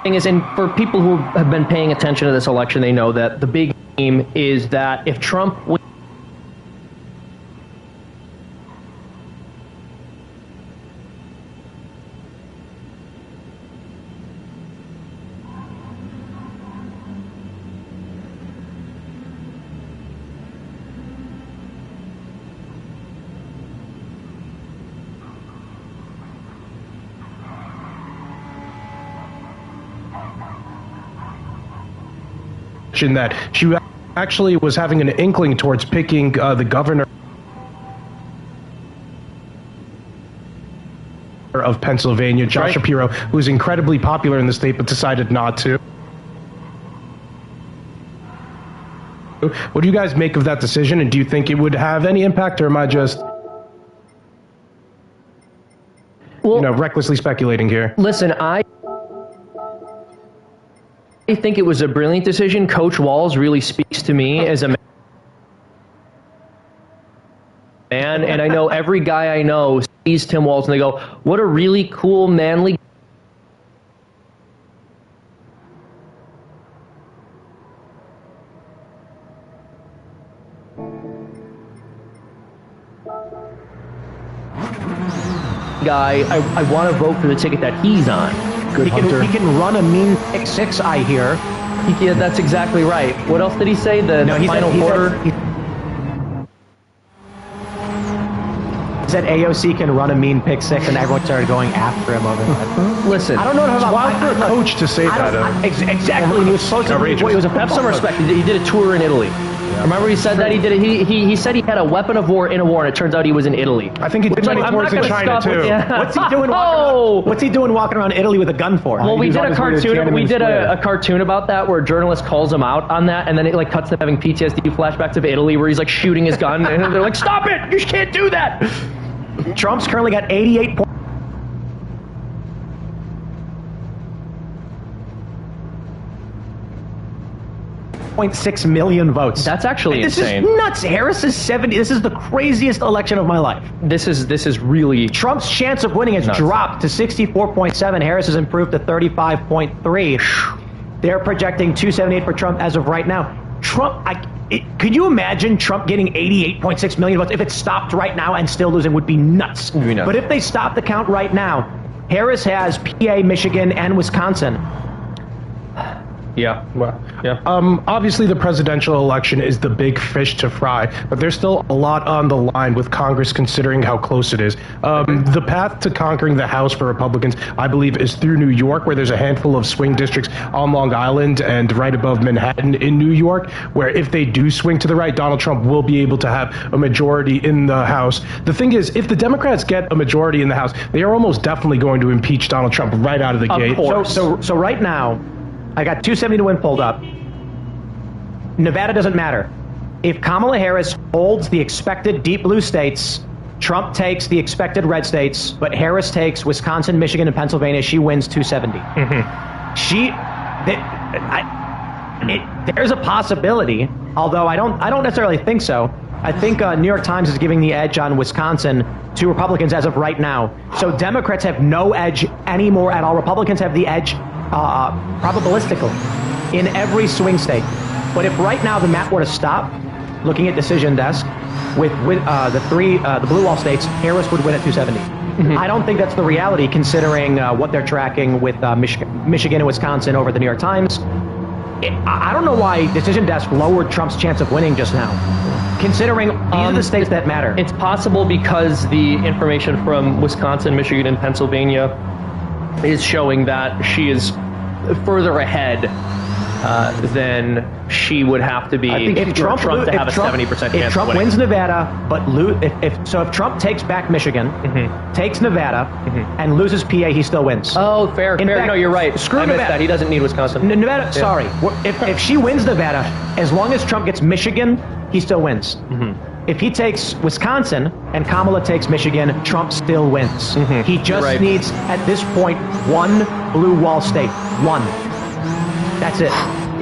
thing is, and for people who have been paying attention to this election, they know that the big game is that if Trump that she actually was having an inkling towards picking the governor of Pennsylvania, Josh Shapiro, who's incredibly popular in the state but decided not to. What do you guys make of that decision, and do you think it would have any impact, or am I just recklessly speculating here? Listen, I think it was a brilliant decision. Coach Walz really speaks to me as a man, and I know every guy I know sees Tim Walz and they go, what a really cool, manly guy. I want to vote for the ticket that he's on. He can run a mean pick six, I hear. Yeah, that's exactly right. What else did he say? The final quarter? He said AOC can run a mean pick six, and everyone started going after him over that. Listen, I don't know it's wild for a coach to say that. Exactly. He was supposed to. He was a have some respect. He did a tour in Italy. Yeah. Remember he said that he did it. He said he had a weapon of war in a war, and it turns out he was in Italy. I think he did wars in China too. What's he doing? What's he doing walking around Italy with a gun for? Well, we did a cartoon. We did a cartoon about that where a journalist calls him out on that, and then it like cuts to having PTSD flashbacks of Italy where he's like shooting his gun, and they're like, "Stop it! You can't do that." Trump's currently got 88 points. 0.6 million votes. That's actually insane. This is nuts. Harris is 70. This is the craziest election of my life. This is really Trump's chance of winning has dropped to 64.7. Harris has improved to 35.3. They're projecting 278 for Trump as of right now. Trump, could you imagine Trump getting 88.6 million votes? If it stopped right now and still losing, would be nuts. But if they stop the count right now, Harris has PA, Michigan, and Wisconsin. Yeah. Well, yeah. Obviously, the presidential election is the big fish to fry, but there's still a lot on the line with Congress considering how close it is. The path to conquering the House for Republicans, I believe, is through New York, where there's a handful of swing districts on Long Island and right above Manhattan in New York, where if they do swing to the right, Donald Trump will be able to have a majority in the House. The thing is, if the Democrats get a majority in the House, they are almost definitely going to impeach Donald Trump right out of the gate. So right now, I got 270 to win pulled up. Nevada doesn't matter. If Kamala Harris holds the expected deep blue states, Trump takes the expected red states, but Harris takes Wisconsin, Michigan, and Pennsylvania, she wins 270. There's a possibility, although I don't necessarily think so. I think New York Times is giving the edge on Wisconsin to Republicans as of right now. So Democrats have no edge anymore at all. Republicans have the edge probabilistically in every swing state. But if right now the map were to stop, looking at decision desk, with the blue wall states, Harris would win at 270. I don't think that's the reality, considering what they're tracking with Michigan and Wisconsin over the New York Times. I don't know why decision desk lowered Trump's chance of winning just now, considering these are the states that matter. It's possible because the information from Wisconsin, Michigan, and Pennsylvania is showing that she is further ahead than she would have to be if Trump to have a 70% chance. If Trump wins Nevada, but if Trump takes back Michigan, takes Nevada, and loses PA, he still wins. Oh, fair. Fact, no, you're right. Screw I Nevada. missed that. He doesn't need Wisconsin. Nevada. Yeah. Sorry. If she wins Nevada, as long as Trump gets Michigan, he still wins. If he takes Wisconsin and Kamala takes Michigan, Trump still wins. He just needs, at this point, one blue wall state. One. That's it.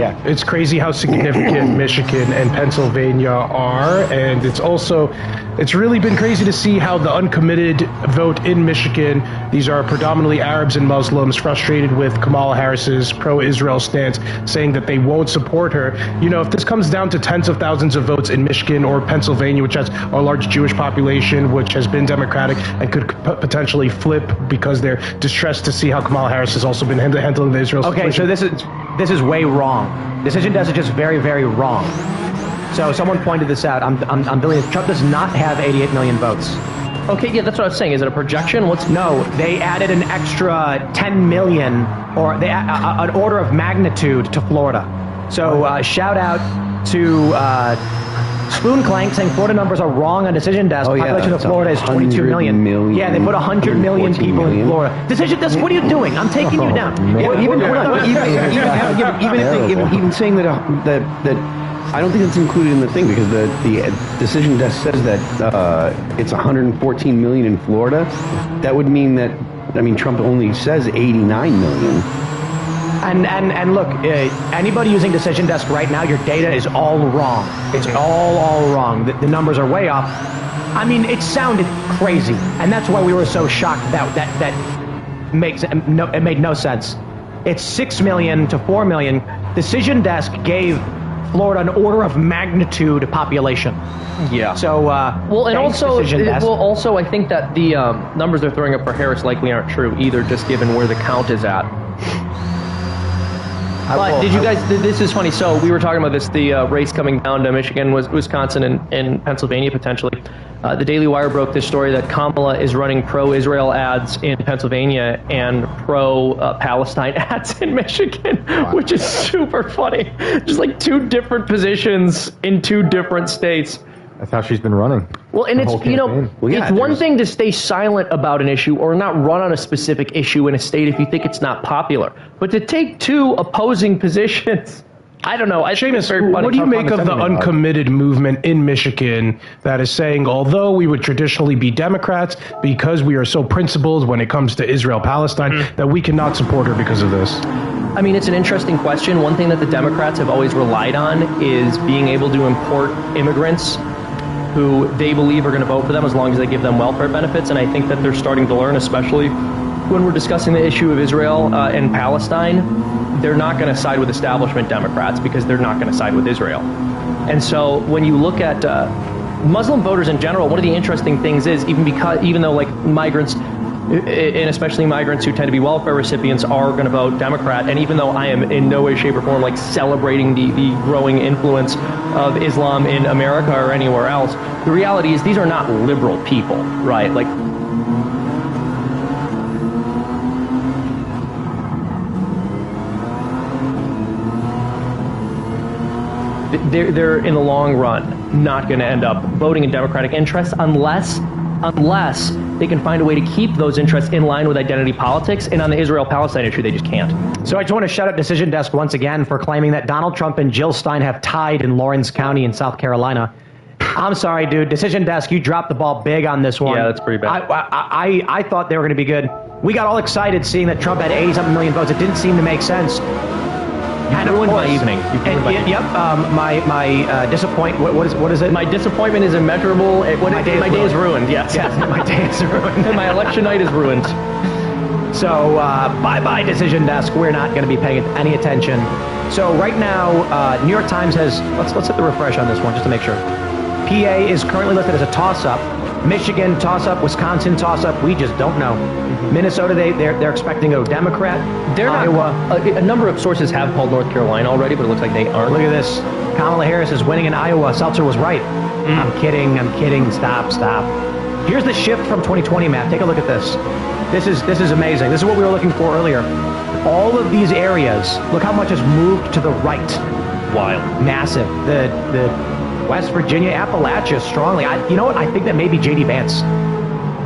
Yeah. It's crazy how significant Michigan and Pennsylvania are, and it's really been crazy to see how the uncommitted vote in Michigan, these are predominantly Arabs and Muslims frustrated with Kamala Harris's pro-Israel stance, saying that they won't support her. You know, if this comes down to tens of thousands of votes in Michigan or Pennsylvania, which has a large Jewish population, which has been Democratic and could potentially flip because they're distressed to see how Kamala Harris has also been handling the Israel situation. Okay, so this is way wrong. Decision desk is just very, very wrong. So someone pointed this out. I'm billion. Trump does not have 88 million votes. Okay, yeah, that's what I was saying. Is it a projection? No, they added an extra 10 million, or an order of magnitude to Florida. So shout out to Spoon Clank saying Florida numbers are wrong on Decision Desk. Population of Florida is 22 million. Yeah, they put 100 million people in Florida. Decision Desk, what are you doing? I'm taking you down. Even saying that I don't think it's included in the thing, because the Decision Desk says that it's 114 million in Florida. That would mean that, Trump only says 89 million. And look, anybody using Decision Desk right now, your data is all wrong. It's all wrong. The numbers are way off. It sounded crazy, and that's why we were so shocked that it made no sense. It's 6 million to 4 million. Decision Desk gave Florida an order of magnitude population. Yeah. So also I think that the numbers they're throwing up for Harris likely aren't true either, just given where the count is at. But did you guys? This is funny. So we were talking about this, the race coming down to Michigan, Wisconsin, and Pennsylvania potentially. The Daily Wire broke this story that Kamala is running pro-Israel ads in Pennsylvania and pro-Palestine ads in Michigan, which is super funny. Just like two different positions in two different states. That's how she's been running. Well, and it's, it's one thing to stay silent about an issue or not run on a specific issue in a state if you think it's not popular. But to take two opposing positions, I don't know. Seamus, what do you make of the uncommitted movement in Michigan that is saying, although we would traditionally be Democrats, because we are so principled when it comes to Israel-Palestine, that we cannot support her because of this? It's an interesting question. One thing that the Democrats have always relied on is being able to import immigrants who they believe are going to vote for them as long as they give them welfare benefits. And I think that they're starting to learn, especially when we're discussing the issue of Israel and Palestine, they're not going to side with establishment Democrats because they're not going to side with Israel. And so when you look at Muslim voters in general, one of the interesting things is even though like migrants, and especially migrants who tend to be welfare recipients, are going to vote Democrat, and even though I am in no way, shape, or form like celebrating the growing influence of Islam in America or anywhere else, the reality is these are not liberal people, right? Like, they're in the long run not going to end up voting in Democratic interests unless they can find a way to keep those interests in line with identity politics. And on the Israel-Palestine issue, they just can't. So I just want to shout out Decision Desk once again for claiming that Donald Trump and Jill Stein have tied in Lawrence County in South Carolina. I'm sorry, dude. Decision Desk, you dropped the ball big on this one. Yeah, that's pretty bad. I thought they were going to be good. We got all excited seeing that Trump had 80-something million votes. It didn't seem to make sense. And ruined my evening. My disappointment. What is it? My disappointment is immeasurable. My day is ruined. Yes. My day is ruined. And my election night is ruined. So bye-bye Decision Desk. We're not going to be paying any attention. So right now, New York Times has. Let's hit the refresh on this one just to make sure. PA is currently listed as a toss-up. Michigan toss-up. Wisconsin toss-up. We just don't know. Minnesota, they're expecting a Democrat. Iowa. A number of sources have called North Carolina already, but it looks like they aren't. Look at this. Kamala Harris is winning in Iowa. Seltzer was right. I'm kidding. Stop. Here's the shift from 2020, Matt. Take a look at this. This is amazing. This is what we were looking for earlier. All of these areas, look how much has moved to the right. Wild. Massive. The West Virginia, Appalachia, strongly. You know what? I think that may be J.D. Vance.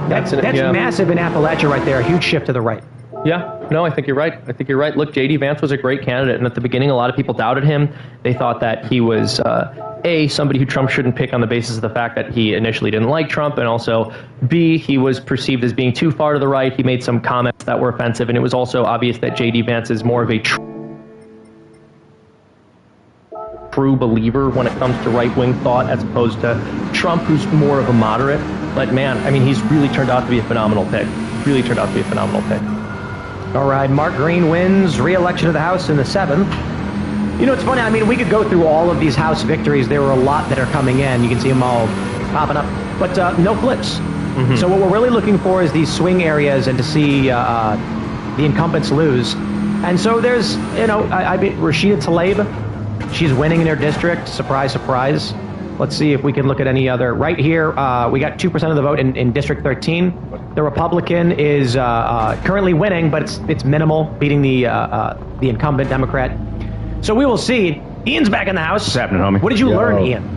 That's massive in Appalachia right there. A huge shift to the right. Yeah, no, I think you're right. Look, J.D. Vance was a great candidate, and at the beginning, a lot of people doubted him. They thought that he was, somebody who Trump shouldn't pick on the basis of the fact that he initially didn't like Trump, and also, B, he was perceived as being too far to the right. He made some comments that were offensive, and it was also obvious that J.D. Vance is more of a true believer when it comes to right-wing thought, as opposed to Trump, who's more of a moderate. But man, I mean, he's really turned out to be a phenomenal pick. Really turned out to be a phenomenal pick. All right, Mark Green wins re-election to the House in the 7th. You know, it's funny. I mean, we could go through all of these House victories. There were a lot that are coming in. You can see them all popping up, but no flips. Mm-hmm. So what we're really looking for is these swing areas and to see the incumbents lose. And so there's, you know, I mean, Rashida Tlaib, she's winning in her district. Surprise, surprise. Let's see if we can look at any other. Right here, we got 2% of the vote in District 13. The Republican is currently winning, but it's minimal, beating the incumbent Democrat. So we will see. Ian's back in the House. What's happening, homie? What did you learn, Ian?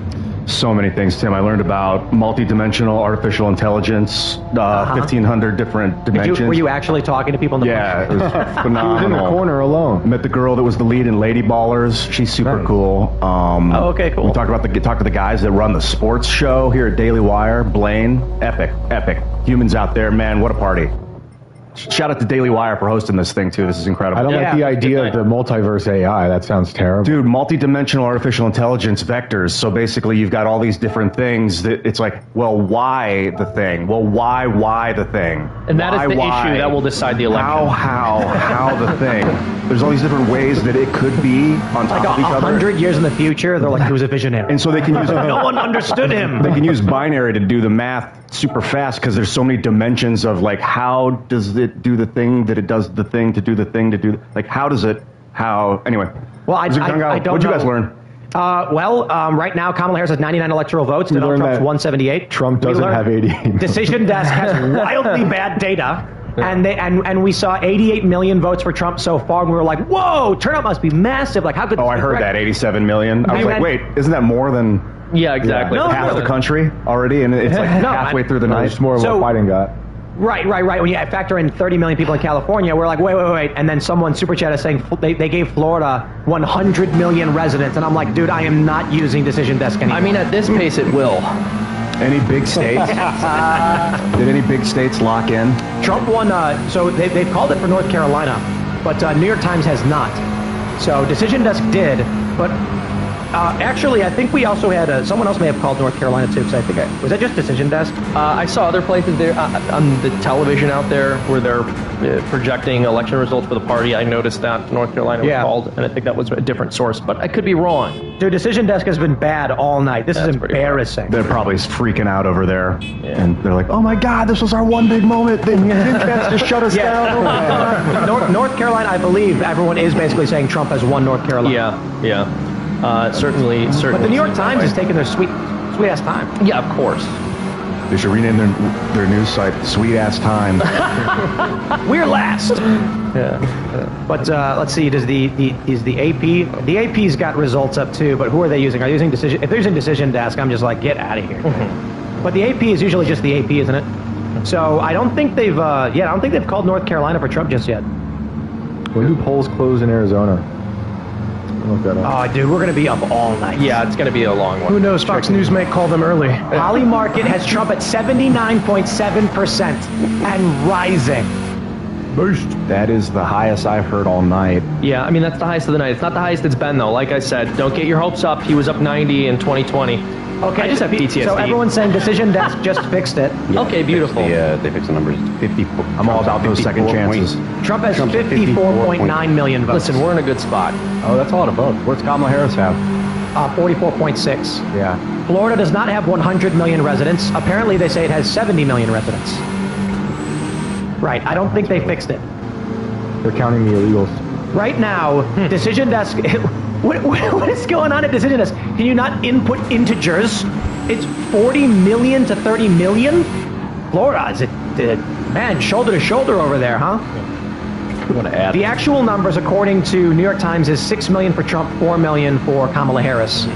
So many things, Tim. I learned about multi-dimensional artificial intelligence, 1,500 different dimensions. Were you actually talking to people in the it was phenomenal. He was in the corner alone. Met the girl that was the lead in Lady Ballers. She's super cool. Okay, cool. We talked to the guys that run the sports show here at Daily Wire. Blaine, epic. Humans out there, man, what a party. Shout out to Daily Wire for hosting this thing, too. This is incredible. I don't like the idea of the multiverse AI. That sounds terrible. Dude, multi-dimensional artificial intelligence vectors. So basically, you've got all these different things that it's like, well, why the thing? Well, why the thing? And that is the issue that will decide the election. How the thing? There's all these different ways that it could be on top of each other. 100 years in the future, they're like, he was a visionary. And so they can use no one understood him. They can use binary to do the math super fast because there's so many dimensions of like, how does it do the thing that it does the thing to do the thing to do, like, how does it, anyway. Well, I don't know. What'd you guys learn? Right now, Kamala Harris has 99 electoral votes. Donald Trump's 178. Trump doesn't have 88. Decision Desk has wildly bad data. And we saw 88 million votes for Trump so far, and we were like, whoa, turnout must be massive. Like, how could I heard that, 87 million. I was like, wait, isn't that more than Yeah, exactly. half the country already? And it's like halfway through the night. It's more of what Biden got. Right. When you factor in 30 million people in California, we're like, wait. And then someone super chat is saying they gave Florida 100 million residents. And I'm like, dude, I am not using Decision Desk anymore. I mean, at this pace, it will. Any big states? Did any big states lock in? Trump won, so they've called it for North Carolina, but New York Times has not. So Decision Desk did, but actually, I think we also had someone else may have called North Carolina too. Because I think was that just Decision Desk? I saw other places there on the television out there where they're projecting election results for the party. I noticed that North Carolina was called, and I think that was a different source, but I could be wrong. Dude, Decision Desk has been bad all night. This is embarrassing. They're probably freaking out over there, and they're like, "Oh my God, this was our one big moment. They just shut us down." North Carolina, I believe everyone is basically saying Trump has won North Carolina. Yeah. Certainly. But the New York Times is taking their sweet ass time. Yeah, of course. They should rename their news site "Sweet Ass Time." We're last. But let's see. Is the AP? The AP's got results up too. But who are they using? Are they using Decision? If they're using Decision Desk, I'm just like, get out of here. But the AP is usually just the AP, isn't it? So I don't think they've. I don't think they've called North Carolina for Trump just yet. When do polls close in Arizona? Look that up. Oh, dude, we're going to be up all night. Yeah, it's going to be a long one. Who knows? Fox News may call them early. Holly Market has Trump at 79.7% and rising. Boost. That is the highest I've heard all night. Yeah, I mean, that's the highest of the night. It's not the highest it's been, though. Like I said, don't get your hopes up. He was up 90 in 2020. Okay, I just have PTSD. So everyone's saying Decision Desk just fixed it. Yeah, okay, beautiful. They fixed the numbers. 54. I'm all about those second chances. Trump has 54.9 million votes. Listen, we're in a good spot. Oh, that's a lot of votes. What's Kamala Harris have? 44.6. Yeah. Florida does not have 100 million residents. Apparently, they say it has 70 million residents. Right. I don't think they fixed it. They're counting the illegals. Right now, Decision Desk. What is going on at Decision Desk? Can you not input integers? It's 40 million to 30 million? Florida, is it man, shoulder to shoulder over there, huh? You want to add? The actual numbers, according to New York Times, is 6 million for Trump, 4 million for Kamala Harris,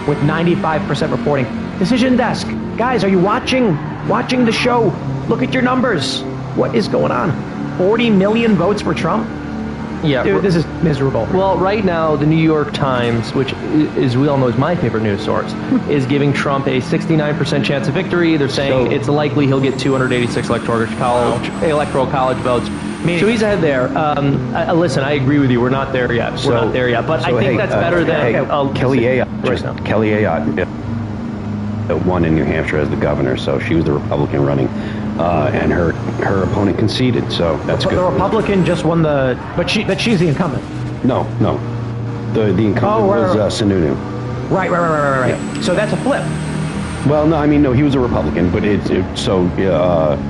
with 95% reporting. Decision Desk, guys, are you watching the show? Look at your numbers. What is going on? 40 million votes for Trump? Yeah, dude, this is miserable. Well, right now, the New York Times, which is we all know is my favorite news source, is giving Trump a 69% chance of victory. They're saying it's likely he'll get 286 electoral college votes. So he's ahead there. Listen, I agree with you. We're not there yet. We're not there yet. But I think that's better than Kelly Ayotte won in New Hampshire as the governor, so she was the Republican running, and her opponent conceded. So that's good. The Republican just won but she's the incumbent. No. The incumbent was Sununu. Right. So that's a flip. Well, no, I mean, no, he was a Republican, but so it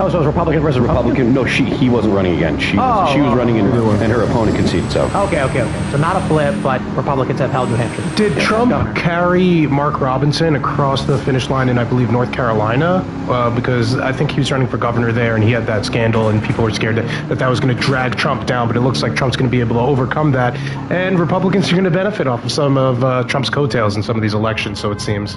was Republican versus Republican? No, he wasn't running again. She was running, and her opponent conceded, so. Okay. So not a flip, but Republicans have held New Hampshire. Did Trump carry Mark Robinson across the finish line in, I believe, North Carolina? Because I think he was running for governor there, and he had that scandal, and people were scared that was going to drag Trump down, but it looks like Trump's going to be able to overcome that, and Republicans are going to benefit off of some of Trump's coattails in some of these elections, so it seems.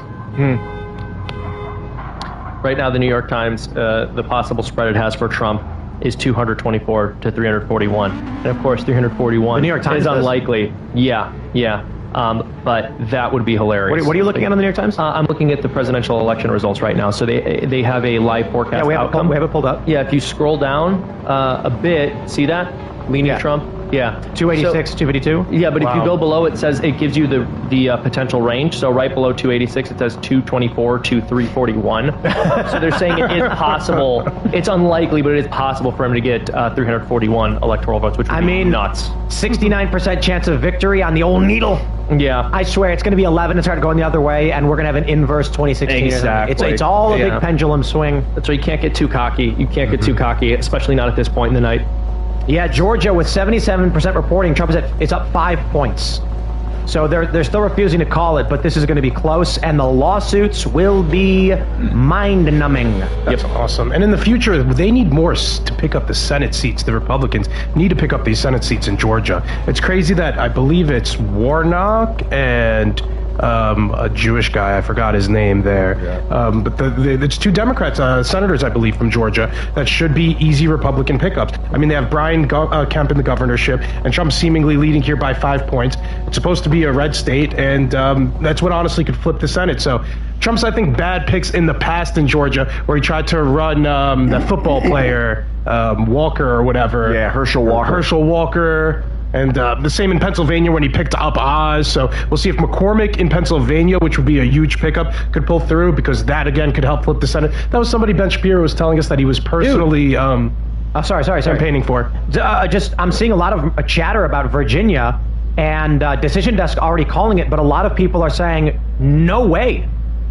Right now, the New York Times, the possible spread it has for Trump is 224 to 341. And of course, 341 the New York Times is unlikely. Yeah. But that would be hilarious. What are you looking at on the New York Times? I'm looking at the presidential election results right now. So they have a live forecast outcome. We have it pulled up. Yeah, if you scroll down a bit, see that? Leaning Trump? Yeah. 286, 252? Yeah, but if you go below, it says it gives you the potential range. So right below 286, it says 224 to 341. So they're saying it is possible. It's unlikely, but it is possible for him to get 341 electoral votes, which would be nuts. 69% chance of victory on the old needle. Yeah. I swear, it's going to be 11 and start going the other way, and we're going to have an inverse 2016. Exactly. It's all a big pendulum swing. That's why you can't get too cocky. You can't get too cocky, especially not at this point in the night. Yeah, Georgia with 77% reporting, Trump is up 5 points. So they're still refusing to call it, but this is going to be close, and the lawsuits will be mind-numbing. That's awesome. And in the future, they need more to pick up the Senate seats. The Republicans need to pick up these Senate seats in Georgia. It's crazy that I believe it's Warnock and a Jewish guy, I forgot his name there. Yeah. But it's two Democrats, senators, I believe, from Georgia, that should be easy Republican pickups. I mean, they have Brian Kemp in the governorship, and Trump seemingly leading here by 5 points. It's supposed to be a red state, and that's what honestly could flip the Senate. So Trump's, I think, bad picks in the past in Georgia, where he tried to run the football player, Walker or whatever. Yeah, Herschel Walker. And the same in Pennsylvania when he picked up Oz. So we'll see if McCormick in Pennsylvania, which would be a huge pickup, could pull through, because that, again, could help flip the Senate. That was somebody Ben Shapiro was telling us that he was personally campaigning for. I'm seeing a lot of chatter about Virginia, and Decision Desk already calling it, but a lot of people are saying, no way.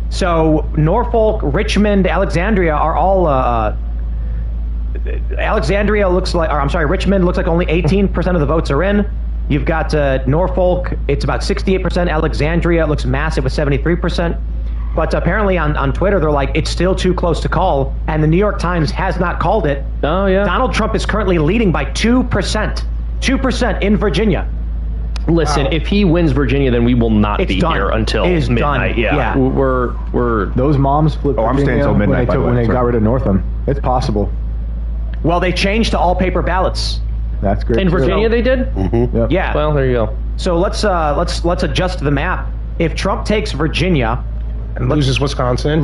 So Norfolk, Richmond, Alexandria are all... Richmond looks like only 18% of the votes are in. You've got Norfolk, it's about 68%. Alexandria looks massive with 73%. But apparently on Twitter, they're like, it's still too close to call. And the New York Times has not called it. Oh, yeah. Donald Trump is currently leading by 2%. 2% in Virginia. Listen, if he wins Virginia, then we will not be here until midnight. Yeah. We're those moms flipped. I'm staying until midnight when they got rid of Northam. It's possible. Well, they changed to all paper ballots. That's great. In Virginia, they did? Mm-hmm. Yep. Yeah. Well, there you go. So let's adjust the map. If Trump takes Virginia and loses Wisconsin,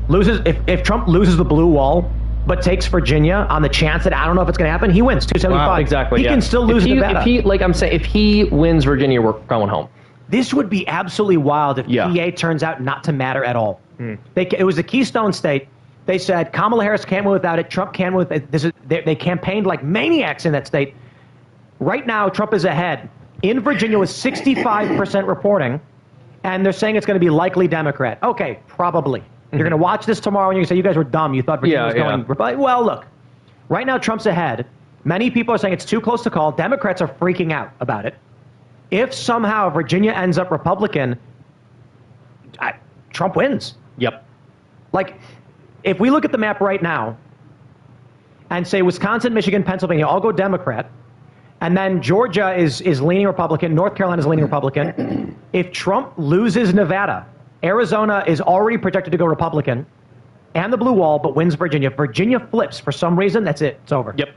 if Trump loses the blue wall but takes Virginia on the chance that I don't know if it's going to happen, he wins 275. Wow, exactly. He can still lose Nevada. If he wins Virginia, we're going home. This would be absolutely wild if PA turns out not to matter at all. It was the Keystone State. They said Kamala Harris can't win without it. Trump can't win with it. They campaigned like maniacs in that state. Right now, Trump is ahead. In Virginia with 65% reporting, and they're saying it's going to be likely Democrat. Okay, probably. You're going to watch this tomorrow and you're going to say, you guys were dumb. You thought Virginia was going Republican. Well, look, right now Trump's ahead. Many people are saying it's too close to call. Democrats are freaking out about it. If somehow Virginia ends up Republican, Trump wins. Yep. Like... If we look at the map right now and say Wisconsin, Michigan, Pennsylvania all go Democrat, and then Georgia is leaning Republican, North Carolina is leaning Republican. If Trump loses Nevada, Arizona is already projected to go Republican and the blue wall, but wins Virginia. Virginia flips for some reason, that's it. It's over. Yep.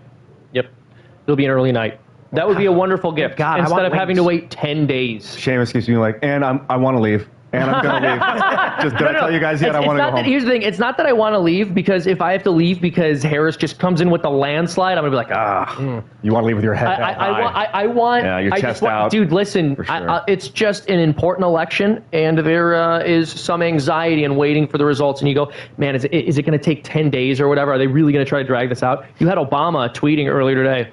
It'll be an early night. That would be a wonderful gift. God, instead of having to wait 10 days. Seamus keeps being like, and I want to leave. And I'm going to leave. Did I tell you guys yet? I want to go home. Here's the thing. It's not that I want to leave, because if I have to leave because Harris just comes in with the landslide, I'm going to be like, You want to leave with your head down I want... Yeah, your chest out. Dude, listen, sure. it's just an important election, and there is some anxiety in waiting for the results, and you go, man, is it going to take 10 days or whatever? Are they really going to try to drag this out? You had Obama tweeting earlier today,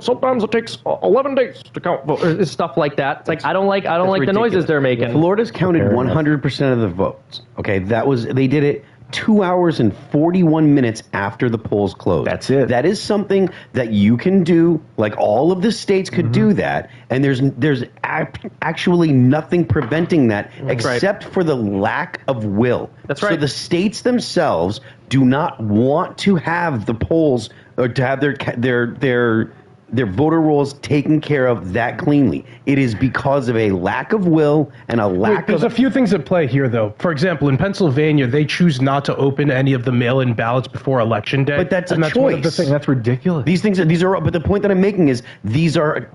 sometimes it takes 11 days to count votes. Stuff like that. It's like, I don't like the noises they're making. Florida's counted 100% of the votes. Okay, they did it 2 hours and 41 minutes after the polls closed. That's it. That is something that you can do. Like, all of the states could do that, and there's actually nothing preventing that except for the lack of will. That's right. So the states themselves do not want to have the polls or to have their voter rolls taken care of that cleanly. It is because of a lack of will and a lack There's a few things at play here, though. For example, in Pennsylvania, they choose not to open any of the mail-in ballots before Election Day. But that's a choice. one of the thing. That's ridiculous. These are. But the point that I'm making is these are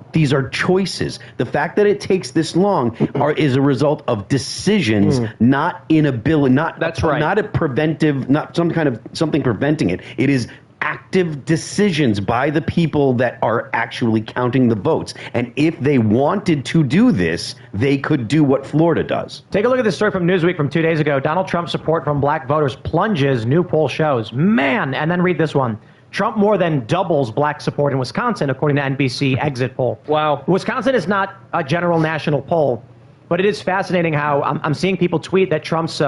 choices. The fact that it takes this long is a result of decisions, not inability. That's right. Not a preventive. Not something preventing it. It is active decisions by the people that are actually counting the votes. And if they wanted to do this, they could do what Florida does. Take a look at this story from Newsweek from 2 days ago. Donald Trump's support from black voters plunges, new poll shows. Man, and then read this one. Trump more than doubles black support in Wisconsin, according to NBC exit poll. Wow. Wisconsin is not a general national poll, but it is fascinating how I'm seeing people tweet that Trump's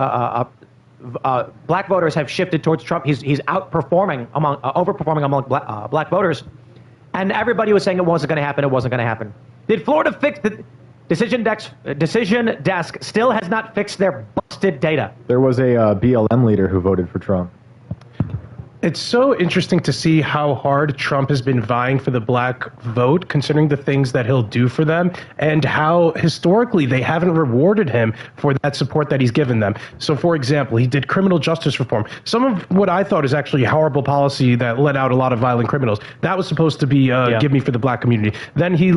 black voters have shifted towards Trump. He's overperforming among black voters, and everybody was saying it wasn't going to happen. It wasn't going to happen. Did Florida fix the decision desk? Still has not fixed their busted data. There was a BLM leader who voted for Trump. It's so interesting to see how hard Trump has been vying for the black vote, considering the things that he'll do for them, and how historically they haven't rewarded him for that support that he's given them. So, for example, he did criminal justice reform. Some of what I thought is actually a horrible policy that let out a lot of violent criminals. That was supposed to be give me for the black community. Then he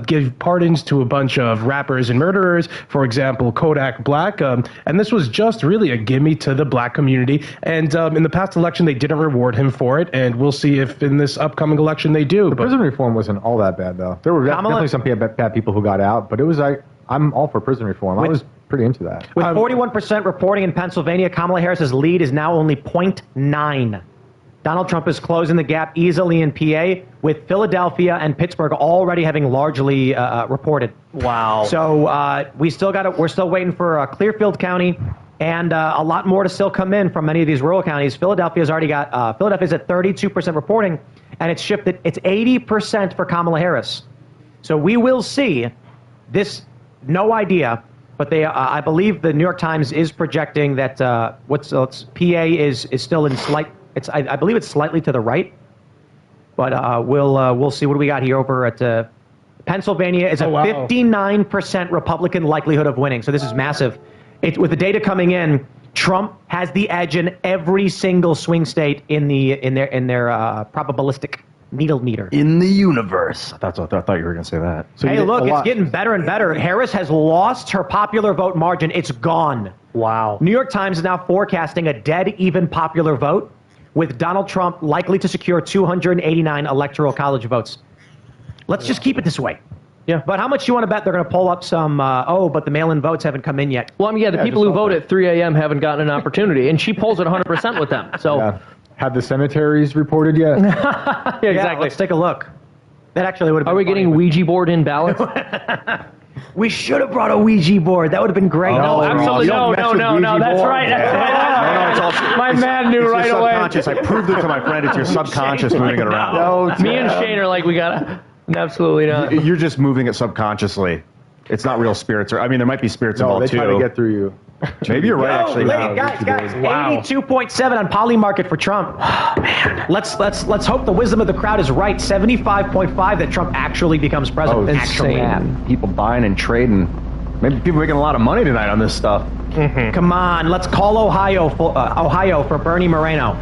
gave pardons to a bunch of rappers and murderers, for example, Kodak Black. And this was just really a gimme to the black community. And in the past election, they didn't reward him for it, and we'll see if in this upcoming election they do. The prison reform wasn't all that bad, though. There were definitely some bad people who got out, but it was I'm all for prison reform. I was pretty into that. With 41% reporting in Pennsylvania, Kamala Harris's lead is now only 0.9. Donald Trump is closing the gap easily in PA, with Philadelphia and Pittsburgh already having largely reported. Wow. So we're still waiting for Clearfield County. And a lot more to still come in from many of these rural counties. Philadelphia's at 32% reporting, and it's shifted. It's 80% for Kamala Harris. So we will see this. No idea, but I believe the New York Times is projecting that PA is still in slight. I believe it's slightly to the right, but we'll see. What do we got here over at Pennsylvania? Is a 59% Republican likelihood of winning. So this is massive. With the data coming in, Trump has the edge in every single swing state in their probabilistic needle meter. In the universe. I thought you were going to say that. So hey, look, it's getting better and better. Harris has lost her popular vote margin. It's gone. Wow. New York Times is now forecasting a dead even popular vote, with Donald Trump likely to secure 289 electoral college votes. Let's just keep it this way. Yeah. But how much do you want to bet they're going to pull up some, but the mail-in votes haven't come in yet? Well, the people who vote at 3 a.m. haven't gotten an opportunity, and she polls at 100% with them. So, Have the cemeteries reported yet? Yeah, exactly. Yeah, let's take a look. That actually would have been Are we funny, getting Ouija board in ballots? We should have brought a Ouija board. That would have been great. No, absolutely. No, that's right. My man knew right away. Subconscious. I proved it to my friend. It's your subconscious moving it around. Me and Shane are like, we gotta. Absolutely not. You're just moving it subconsciously. It's not real spirits. There might be spirits involved too. They try to get through you. Maybe you're right. Actually, guys, wow. 82.7 on Poly Market for Trump. Oh, man, let's hope the wisdom of the crowd is right. 75.5 that Trump actually becomes president. Insane. People buying and trading. Maybe people making a lot of money tonight on this stuff. Mm-hmm. Come on, let's call Ohio for Bernie Moreno.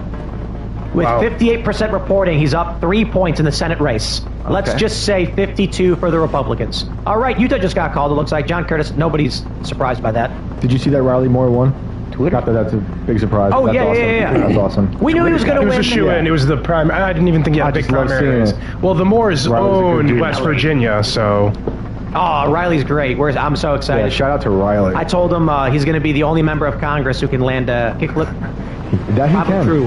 With 58% reporting, he's up 3 points in the Senate race. Let's just say 52 for the Republicans. All right, Utah just got called. It looks like John Curtis. Nobody's surprised by that. Did you see that Riley Moore won? Twitter? Not that that's a big surprise. Oh, that's yeah, awesome. yeah. That's awesome. We knew he was going to It win. was a shoe-in. It was the prime. I didn't even think he had big primaries. Well, the Moores own West Virginia, so... Oh, Riley's great. I'm so excited. Yeah, shout out to Riley. I told him he's going to be the only member of Congress who can land a kickflip. That he can. True.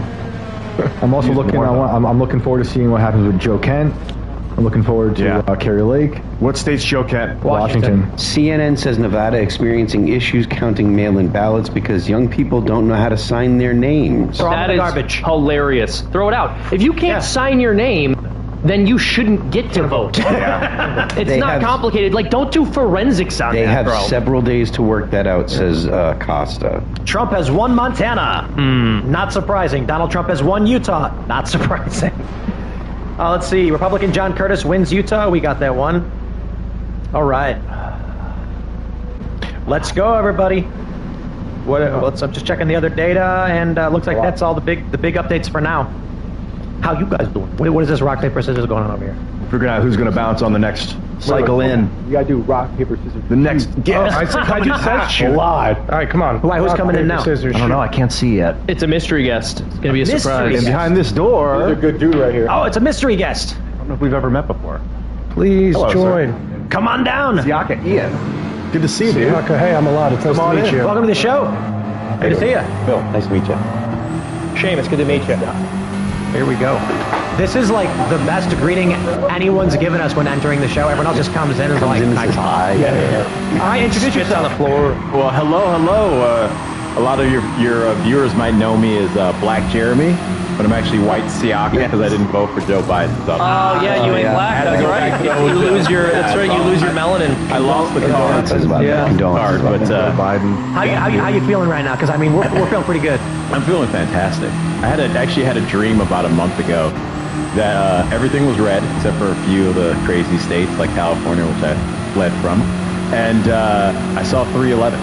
I'm also looking. I'm looking forward to seeing what happens with Joe Kent. I'm looking forward to Kerry Lake. What state's Joe Kent? Washington. CNN says Nevada experiencing issues counting mail-in ballots because young people don't know how to sign their names. That is garbage. Hilarious. Throw it out. If you can't sign your name, then you shouldn't get to vote. It's not complicated. Like, don't do forensics on that, They have bro. several days to work that out, says Costa. Trump has won Montana. Not surprising. Donald Trump has won Utah. Not surprising. Let's see. Republican John Curtis wins Utah. We got that one. All right. Let's go, everybody. I'm just checking the other data, and looks like that's all the big updates for now. How you guys doing? What is this rock, paper, scissors going on over here? Figuring out who's going to bounce on the next cycle in. You gotta do rock, paper, scissors. The next guest. I just said shoot. Live. All right, come on. Who's coming in now? Scissors, I don't know. I can't see yet. It's a mystery guest. It's going to be a Mystery surprise. guest. And behind this door, There's a good dude right here. Oh, it's a mystery guest. I don't know if we've ever met before. Please Hello, join. Come on down. Siaka Ian. Good to see you, dude. Okay, hey, I'm allowed. It's nice to meet you. Welcome to the show. Good to see you. Bill, nice to meet you. Shame, it's good to meet you. Here we go. This is like the best greeting anyone's given us when entering the show. Everyone else just comes in and is like, Hi. all right, introduce yourself. On the floor. Well, hello. A lot of your viewers might know me as Black Jeremy, but I'm actually White Siaka because I didn't vote for Joe Biden. So. Oh, yeah, you ain't black. That's right. You lose your melanin. I lost the card. Condolences. But Biden. How you feeling right now? Because I mean, we're feeling pretty good. I'm feeling fantastic. I actually had a dream about a month ago that everything was red except for a few of the crazy states like California, which I fled from, and I saw 311.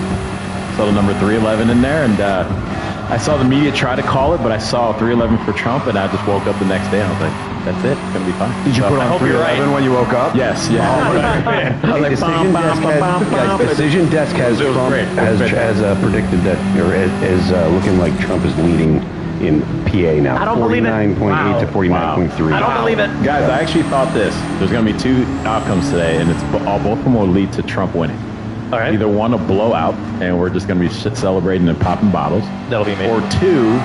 Saw the number 311 in there, and I saw the media try to call it, but I saw 311 for Trump, and I just woke up the next day and I was like, that's it. It's going to be fine. Did you put on 311 when you woke up? Yes, yeah. Decision Desk has Trump has predicted that, or is looking like Trump is leading in PA now. I don't believe it. 49.8 to 49.3. I don't believe it. Guys, I actually thought this. There's going to be two outcomes today, and both of them will lead to Trump winning. All right. Either one, a blowout, and we're just going to be celebrating and popping bottles. That'll be me. Or two,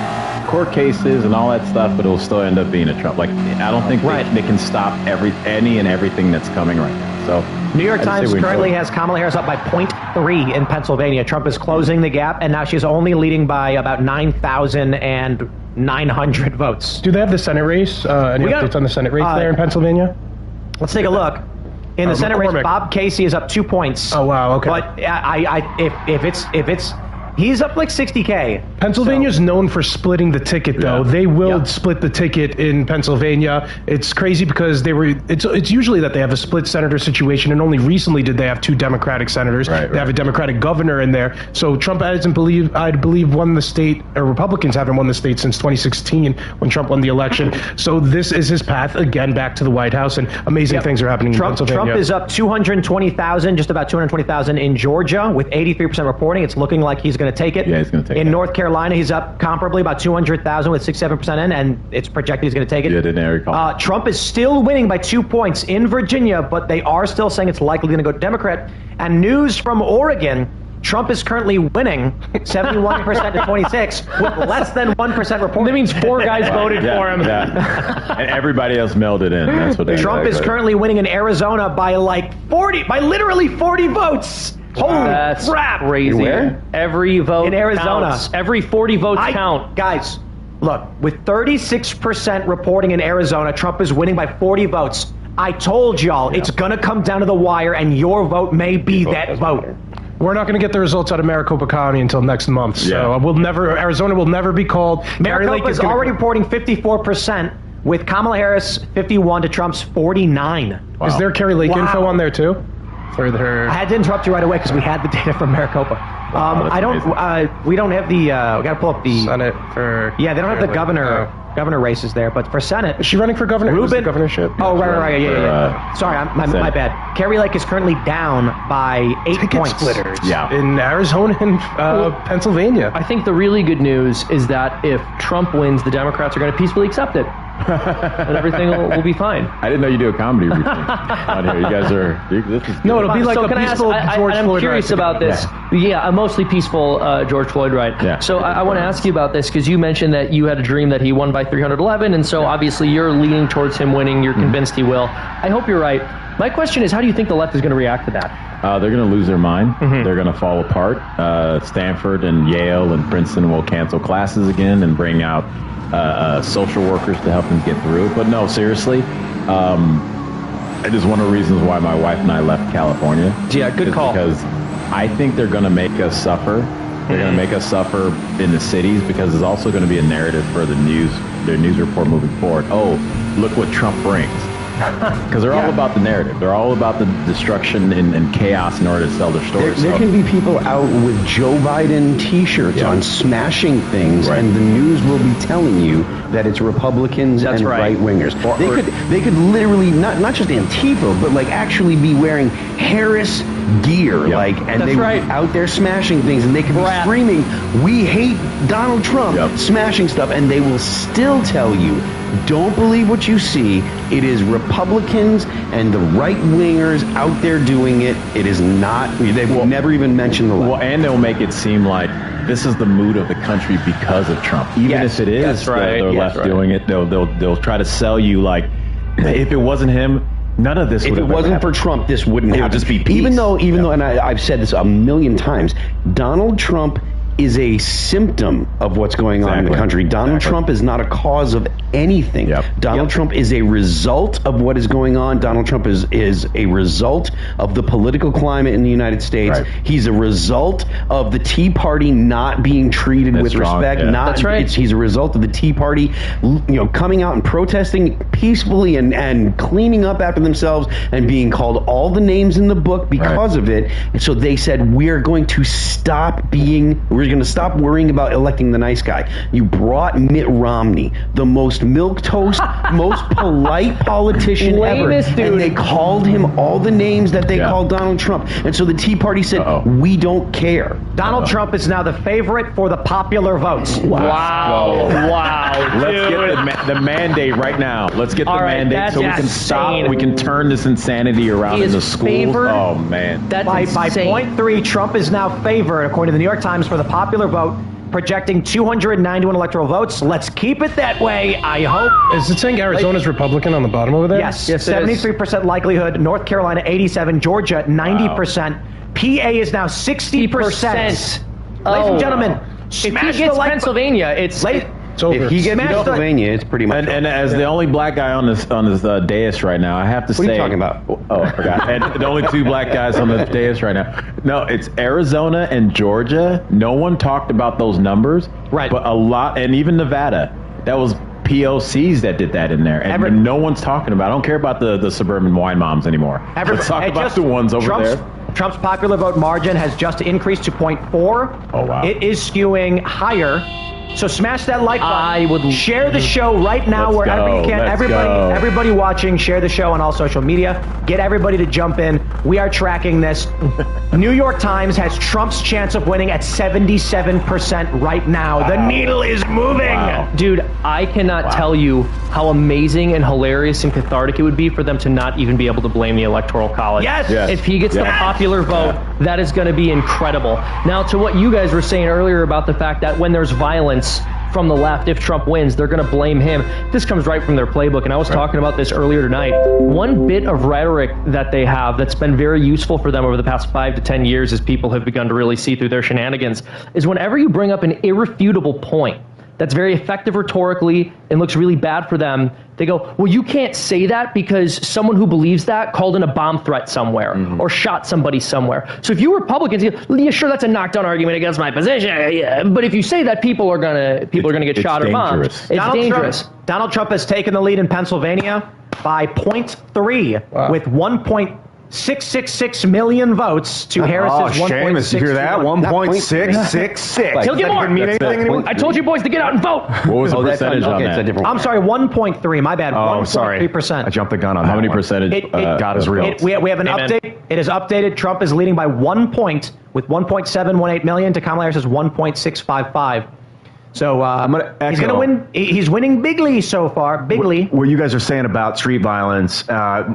court cases and all that stuff, but it'll still end up being a Trump. Like, I don't think they can stop any and everything that's coming right now. So New York Times currently has Kamala Harris up by 0.3 in Pennsylvania. Trump is closing the gap, and now she's only leading by about 9,900 votes. Do they have the Senate race? Any updates on the Senate race there in Pennsylvania? Let's take a look. In the Senate race, Bob Casey is up 2 points. Oh wow, okay. But if it's he's up like 60K. Pennsylvania's known for splitting the ticket, though. They will split the ticket in Pennsylvania. It's crazy because it's usually that they have a split senator situation, and only recently did they have two Democratic senators. They have a Democratic governor in there. So Trump I believe won the state, or Republicans haven't won the state since 2016 when Trump won the election. So this is his path again back to the White House, and amazing things are happening in Pennsylvania. Trump is up 220,000, just about 220,000 in Georgia with 83% reporting. It's looking like he's going to take it. Yeah, he's going to take it. In North Carolina, he's up comparably about 200,000 with 6-7% in, and it's projected he's going to take it. Yeah, didn't I recall? Trump is still winning by 2 points in Virginia, but they are still saying it's likely going to go Democrat. And news from Oregon, Trump is currently winning 71% to 26 with less than 1% reporting. That means 4 guys voted for him. Yeah. And everybody else mailed it in. That's what Trump is currently winning in Arizona by literally 40 votes. Holy crap! Crazy. Where? Every vote in Arizona. counts. Every 40 votes count. Guys, look, with 36% reporting in Arizona, Trump is winning by 40 votes. I told y'all it's going to come down to the wire, and your vote may be that vote. We're not going to get the results out of Maricopa County until next month. So Arizona will never be called. Maricopa is already reporting 54%, with Kamala Harris 51 to Trump's 49. Wow. Is there Kerry Lake info on there too? I had to interrupt you right away because we had the data from Maricopa. I don't. We don't have the. We got to pull up the Senate for. Yeah, they don't have the governor races there, but for Senate, Is she running for governor? Ruben, governorship. Oh, right, yeah. Sorry, my bad. Carrie Lake is currently down by 8 Ticket points. splitters. Yeah. In Arizona and Pennsylvania. I think the really good news is that if Trump wins, the Democrats are going to peacefully accept it. And everything will be fine. I didn't know you do a comedy routine out here. You guys are. This is No, it'll be like so a can peaceful I ask, George I'm Floyd curious ride about this. Yeah, a mostly peaceful George Floyd ride. Yeah. So I want to ask you about this because you mentioned that you had a dream that he won by 311, and so obviously you're leaning towards him winning. You're convinced he will. I hope you're right. My question is, how do you think the left is going to react to that? They're going to lose their mind. They're going to fall apart. Stanford and Yale and Princeton will cancel classes again and bring out social workers to help them get through it. But no, seriously, it is one of the reasons why my wife and I left California. Yeah, good call. Because I think they're going to make us suffer. They're going to make us suffer in the cities because there's also going to be a narrative for their news report moving forward. Oh, look what Trump brings. Because they're all about the narrative. They're all about the destruction and chaos in order to sell their stories. There can be people out with Joe Biden T-shirts on smashing things, and the news will be telling you that it's Republicans and right-wingers. They could literally not just Antifa, but like actually be wearing Harris gear, and they were out there smashing things, and they could be screaming, "We hate Donald Trump," smashing stuff, and they will still tell you, don't believe what you see. It is Republicans and the right-wingers out there doing it. It is not. They've never even mentioned the left. Well, and they'll make it seem like this is the mood of the country because of Trump. Even if it is the left doing it, they'll try to sell you like if it wasn't him, none of this would have If it wasn't for Trump, this wouldn't happen. It would just be peace. Even though, and I've said this a million times, Donald Trump is a symptom of what's going on in the country. Donald Trump is not a cause of anything. Donald Trump is a result of what is going on. Donald Trump is a result of the political climate in the United States. He's a result of the Tea Party not being treated with respect. He's a result of the Tea Party, coming out and protesting peacefully and cleaning up after themselves and being called all the names in the book because of it. And so they said, we're going to stop worrying about electing the nice guy. You brought Mitt Romney, the most milquetoast, most polite politician ever. And they called him all the names that they called Donald Trump. And so the Tea Party said, we don't care. Donald Trump is now the favorite for the popular votes. Wow. Let's get the mandate right now. Let's get the mandate so we can stop. We can turn this insanity around in the schools. Oh, man. By 0.3, Trump is now favored, according to the New York Times, for the popular vote, projecting 291 electoral votes. Let's keep it that way, I hope. Is it saying Arizona's Republican on the bottom over there? Yes 73% likelihood. North Carolina, 87%. Georgia, 90%. PA is now 60%. Ladies and gentlemen, if he gets Pennsylvania, it's late. If he gets Pennsylvania, it's pretty much. And as the only black guy on this dais right now, I have to say. What are you talking about? Oh, I forgot. And the only two black guys on the dais right now. No, it's Arizona and Georgia. No one talked about those numbers. Right. But a lot, and even Nevada. That was POCs that did that in there. And no one's talking about. I don't care about the suburban wine moms anymore. Let's talk about the ones over there. Trump's popular vote margin has just increased to 0.4. Oh, wow. It is skewing higher. So smash that like button. I would share the show right now wherever you can. Everybody watching, share the show on all social media. Get everybody to jump in. We are tracking this. New York Times has Trump's chance of winning at 77% right now. Wow. The needle is moving. Wow. Dude, I cannot tell you how amazing and hilarious and cathartic it would be for them to not even be able to blame the Electoral College. Yes. If he gets the popular vote, that is going to be incredible. Now, to what you guys were saying earlier about the fact that when there's violence from the left, if Trump wins, they're going to blame him. This comes right from their playbook, and I was talking about this earlier tonight. One bit of rhetoric that they have that's been very useful for them over the past 5 to 10 years as people have begun to really see through their shenanigans is whenever you bring up an irrefutable point that's very effective rhetorically and looks really bad for them, they go, well, you can't say that because someone who believes that called in a bomb threat somewhere or shot somebody somewhere. So if you Republicans, yeah, sure, that's a knockdown argument against my position. Yeah. But if you say that, people are gonna get shot or bombed. It's dangerous. Donald Trump has taken the lead in Pennsylvania by 0.3 with 666 million votes to Harris's 1.6. Seamus, you hear that? 1.666. He'll get more. I told you boys to get out and vote. What was the percentage on It's a that? different I'm sorry, 1.3. My bad. Oh, sorry. 1.3%. I jumped the gun on How that many one. percentage? God is real. We have an Amen. update. It is updated. Trump is leading by 1 point with 1.718 million to Kamala Harris's 1.655. So I'm gonna he's echo. going to win. He's winning bigly so far. Bigly. What you guys are saying about street violence,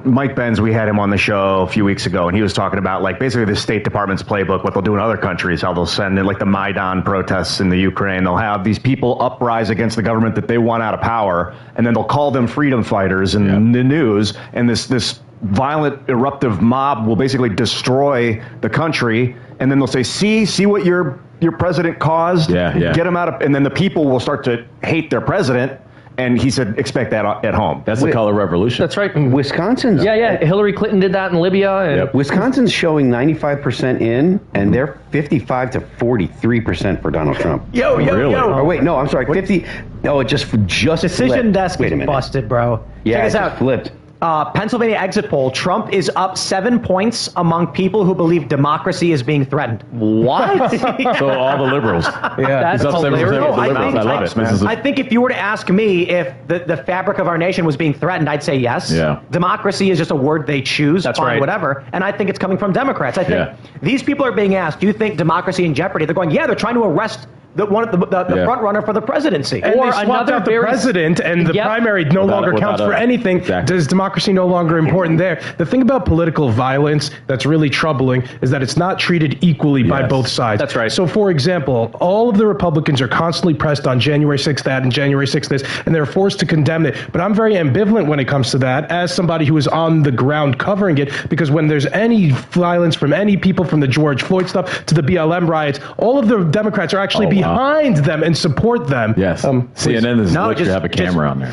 Mike Benz, we had him on the show a few weeks ago, and he was talking about like basically the State Department's playbook, what they'll do in other countries, how they'll send in like the Maidan protests in the Ukraine. They'll have these people uprise against the government that they want out of power, and then they'll call them freedom fighters in the news, and this violent, eruptive mob will basically destroy the country, and then they'll say, see what your president caused? Yeah. Get him out of, and then the people will start to hate their president. And he said, expect that at home. That's the color revolution. That's right. Wisconsin's. Yeah. Hillary Clinton did that in Libya. And Yep. Wisconsin's showing 95% in, and they're 55 to 43% for Donald Trump. Yo. Really? Oh wait, no, I'm sorry, 50. No, it just Decision flipped. desk Wait a is minute. busted, bro. Yeah, Check it this just out. flipped. Pennsylvania exit poll. Trump is up 7 points among people who believe democracy is being threatened. what? So all the liberals. That's He's up 7% with hilarious. the liberals. I love it. This is I think if you were to ask me if the fabric of our nation was being threatened, I'd say yes. Yeah. Democracy is just a word they choose. That's fine, right. Whatever. And I think it's coming from Democrats. I think Yeah. these people are being asked, do you think democracy in jeopardy? They're going, yeah, they're trying to arrest the front runner for the presidency. And Or they swapped another out the very- president, and the Yep. primary no longer without counts a- for anything. Exactly. Does democracy no longer important there? The thing about political violence that's really troubling is that it's not treated equally by Yes. both sides. That's right. So, for example, all of the Republicans are constantly pressed on January 6th that and January 6th this, and they're forced to condemn it. But I'm very ambivalent when it comes to that as somebody who is on the ground covering it, because when there's any violence from any people, from the George Floyd stuff to the BLM riots, all of the Democrats are actually behind them and support them. Yes. CNN is literally have a camera on there.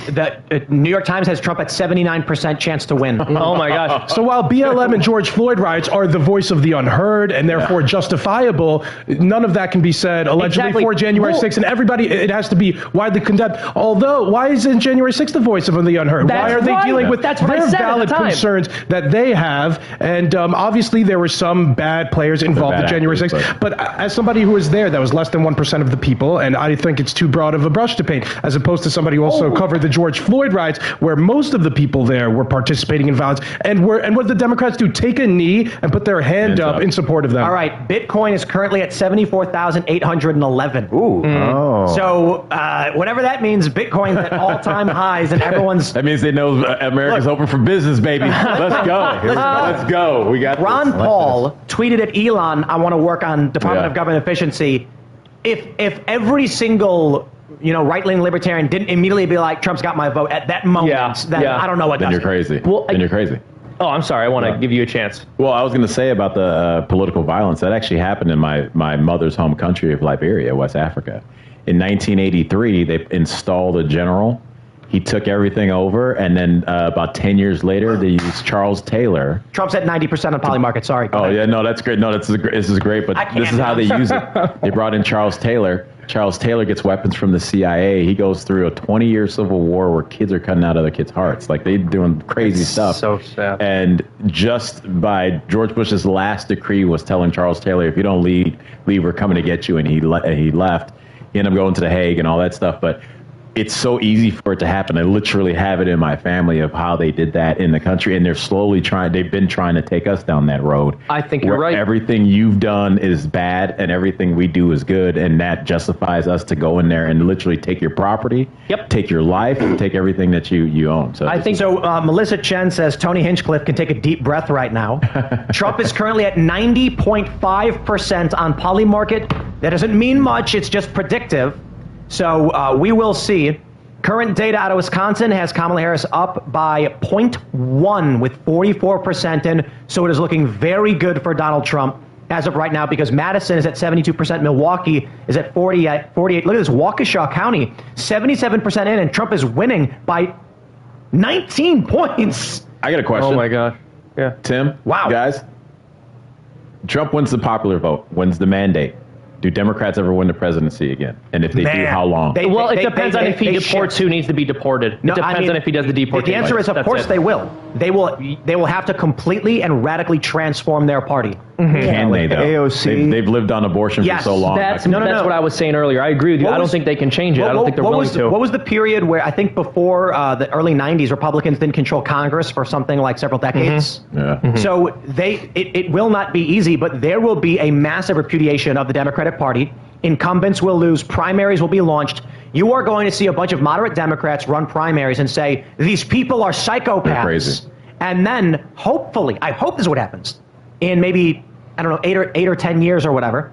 The New York Times has Trump at 79% chance to win. Oh my gosh. So while BLM and George Floyd riots are the voice of the unheard and therefore justifiable, none of that can be said allegedly Exactly. for January 6th, and everybody, it has to be widely condemned. Although, why isn't January 6th the voice of the unheard? That's Why are they right. dealing with That's what I their said at the valid time. concerns that they have? And obviously there were some bad players involved bad in January actors, 6th. But as somebody who was there, that was less than 1% of the people, and I think it's too broad of a brush to paint, as opposed to somebody who also covered the George Floyd riots, where most of the people there were participating in violence. And what did the Democrats do? Take a knee and put their hand Hands up up. in support of them. All right, Bitcoin is currently at 74,811. Ooh. Oh. So whatever that means, Bitcoin's at all-time highs, and everyone's. That means they know America's open for business, baby. Let's go. Let's go. We got Ron this. Paul tweeted at Elon, "I want to work on Department Yeah. of Government Efficiency." If every single right-leaning libertarian didn't immediately be like, Trump's got my vote at that moment, then I don't know what Then does. you're crazy. Well, then you're crazy. Oh, I'm sorry. I want to give you a chance. Well, I was going to say about the political violence that actually happened in my mother's home country of Liberia, West Africa. In 1983, they installed a general. He took everything over, and then about 10 years later, they used Charles Taylor. Trump's at 90% on polymarket. Sorry. Go Oh, ahead. yeah, no, that's great. No, this is great, but I can't this is how now. they use it. They brought in Charles Taylor. Charles Taylor gets weapons from the CIA. He goes through a 20-year civil war where kids are cutting out other kids' hearts. Like, they're doing crazy stuff. so sad. And just by George Bush's last decree was telling Charles Taylor, if you don't leave, we're coming to get you. And he left. He ended up going to The Hague and all that stuff. But it's so easy for it to happen. I literally have it in my family of how they did that in the country, and they've been trying to take us down that road. I think you're where right. Everything you've done is bad and everything we do is good, and that justifies us to go in there and literally take your property, take your life, and take everything that you own. So I think so. Melissa Chen says Tony Hinchcliffe can take a deep breath right now. Trump is currently at 90.5% on Polymarket. That doesn't mean much. It's just predictive. So we will see. Current data out of Wisconsin has Kamala Harris up by 0.1 with 44% in. So it is looking very good for Donald Trump as of right now, because Madison is at 72%. Milwaukee is at 48. Look at this, Waukesha County, 77% in, and Trump is winning by 19 points. I got a question. Oh my gosh. Yeah. Tim, Wow. guys, Trump wins the popular vote, wins the mandate. Do Democrats ever win the presidency again? And if they do, how long? It depends on if he deports who needs to be deported. It depends on if he does the deportation. The answer is, of course, they will. They will have to completely and radically transform their party. Can they, though? AOC. They've lived on abortion for so long. That's what I was saying earlier. I agree with you. I don't think they can change it. I don't think they're willing to. What was the period where I think before the early 90s, Republicans didn't control Congress for something like several decades? So it will not be easy, but there will be a massive repudiation of the Democratic Party. Incumbents will lose. Primaries will be launched. You are going to see a bunch of moderate Democrats run primaries and say, these people are psychopaths. They're crazy. And then, hopefully, I hope this is what happens, in maybe, I don't know, 8 or 10 years or whatever,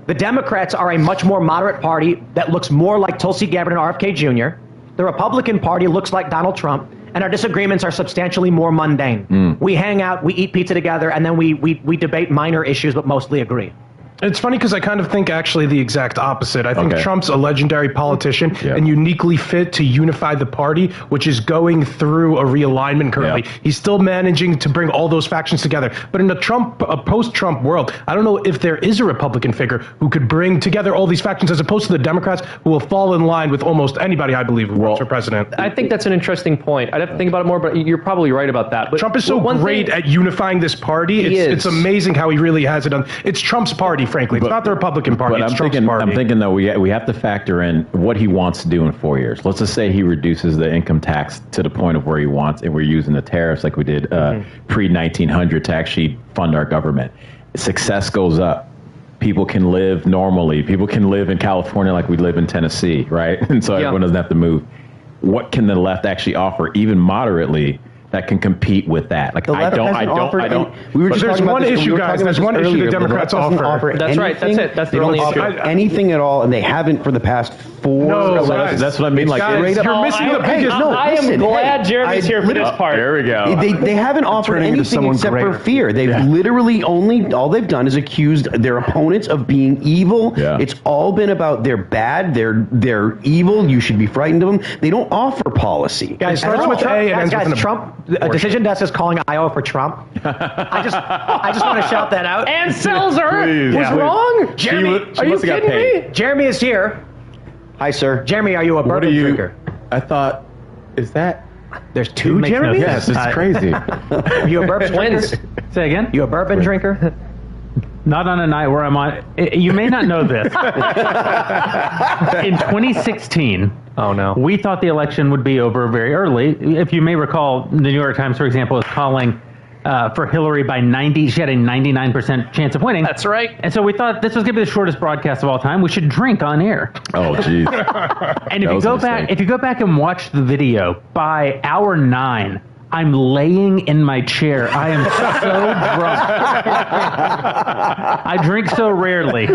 the Democrats are a much more moderate party that looks more like Tulsi Gabbard and RFK Jr. The Republican Party looks like Donald Trump, and our disagreements are substantially more mundane. We hang out, we eat pizza together, and then we debate minor issues but mostly agree. It's funny because I kind of think actually the exact opposite. I think Trump's a legendary politician and uniquely fit to unify the party, which is going through a realignment currently. He's still managing to bring all those factions together. But in a post-Trump world, I don't know if there is a Republican figure who could bring together all these factions as opposed to the Democrats who will fall in line with almost anybody, I believe, who runs for president. I think that's an interesting point. I'd have to think about it more, but you're probably right about that. But Trump is so great at unifying this party. It's amazing how he really has it done. It's Trump's party, frankly. It's not the Republican Party. But it's Trump's party. I'm thinking, though, we have to factor in what he wants to do in 4 years. Let's just say he reduces the income tax to the point of where he wants, and we're using the tariffs like we did pre-1900 to actually fund our government. Success goes up. People can live normally. People can live in California like we live in Tennessee, right? And so everyone doesn't have to move. What can the left actually offer, even moderately, that can compete with that? Like, I don't. We were just there's one issue, guys. There's one issue the Democrats offer. That's right. That's it. That's the only issue. Anything at all, and they haven't for the past 4. No, that's what I mean. Like, guys, you're missing the biggest. I am glad Jeremy's here for this part. There we go. They haven't offered anything except for fear. They've literally all they've done is accused their opponents of being evil. It's all been about they're bad, they're evil. You should be frightened of them. They don't offer policy. Guys, starts with A and ends with an Trump. A decision desk is calling Iowa for Trump. I just want to shout that out. And Seltzer was wrong. Jeremy, are you kidding me? Jeremy is here. Hi, sir. Jeremy, are you a bourbon drinker? I thought, is that? There's 2 Jeremys? Yes, it's crazy. Are you a bourbon drinker? Say again? You a bourbon drinker? Not on a night where I'm on. You may not know this. In 2016, we thought the election would be over very early. If you may recall, the New York Times, for example, is calling for Hillary by 90. She had a 99% chance of winning. That's right. And so we thought this was going to be the shortest broadcast of all time. We should drink on air. Oh, geez. And if you go back and watch the video, by hour 9. I'm laying in my chair. I am so drunk. I drink so rarely,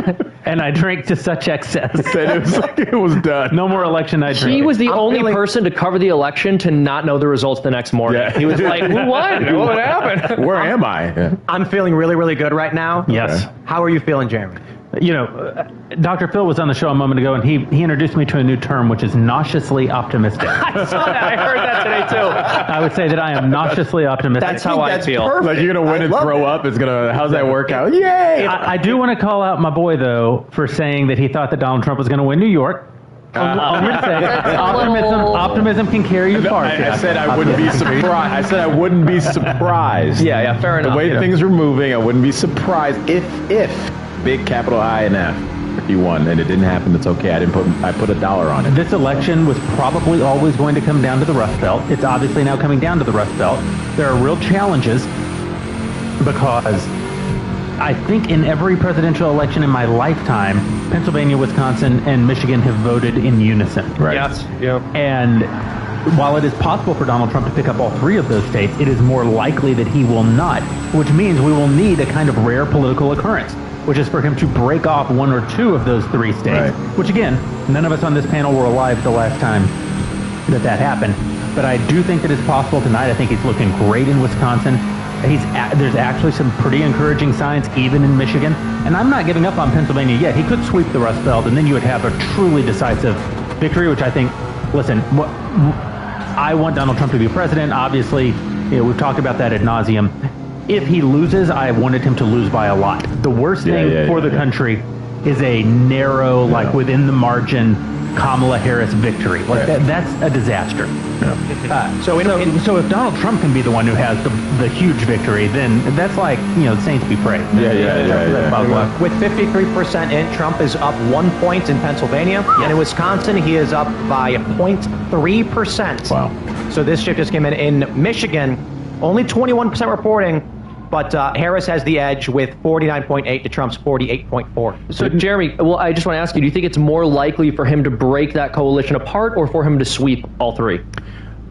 and I drink to such excess. It was done. No more election night drinking. He was the only person to cover the election to not know the results the next morning. Yeah. He was like, who won? What happened? Where am I? Yeah. I'm feeling really, really good right now. Yes. Okay. How are you feeling, Jeremy? You know, Dr. Phil was on the show a moment ago, and he introduced me to a new term, which is nauseously optimistic. I saw that. I heard that today, too. I would say that I am nauseously optimistic. That's how I feel. Perfect. Like, you're going to win and throw up. How's that work out? Yay! I do want to call out my boy, though, for saying that he thought that Donald Trump was going to win New York. I'm going to say, optimism can carry you far. I said I wouldn't be surprised. I said I wouldn't be surprised. Yeah, fair enough. The way things were moving, I wouldn't be surprised if big capital I and F, he won, and it didn't happen. It's okay. I put $1 on it. This election was probably always going to come down to the Rust Belt. It's obviously now coming down to the Rust Belt. There are real challenges because I think in every presidential election in my lifetime, Pennsylvania, Wisconsin, and Michigan have voted in unison. Right. Yes. Yeah. And while it is possible for Donald Trump to pick up all 3 of those states, it is more likely that he will not, which means we will need a kind of rare political occurrence, which is for him to break off 1 or 2 of those 3 states, which again, none of us on this panel were alive the last time that happened. But I do think that it's possible tonight. I think he's looking great in Wisconsin. There's actually some pretty encouraging signs even in Michigan. And I'm not giving up on Pennsylvania yet. He could sweep the Rust Belt, and then you would have a truly decisive victory, which I think, listen, I want Donald Trump to be president. Obviously, we've talked about that ad nauseum. If he loses, I wanted him to lose by a lot. The worst thing for the country is a narrow, like within the margin Kamala Harris victory. Like that's a disaster. So if Donald Trump can be the one who has the huge victory, then that's like, saints be praised. Yeah. With 53% in, Trump is up 1 point in Pennsylvania, and in Wisconsin he is up by 0.3%. Wow. So this shift just came in Michigan, only 21% reporting. But Harris has the edge with 49.8 to Trump's 48.4. So, Jeremy, well, I just want to ask you, do you think it's more likely for him to break that coalition apart or for him to sweep all three?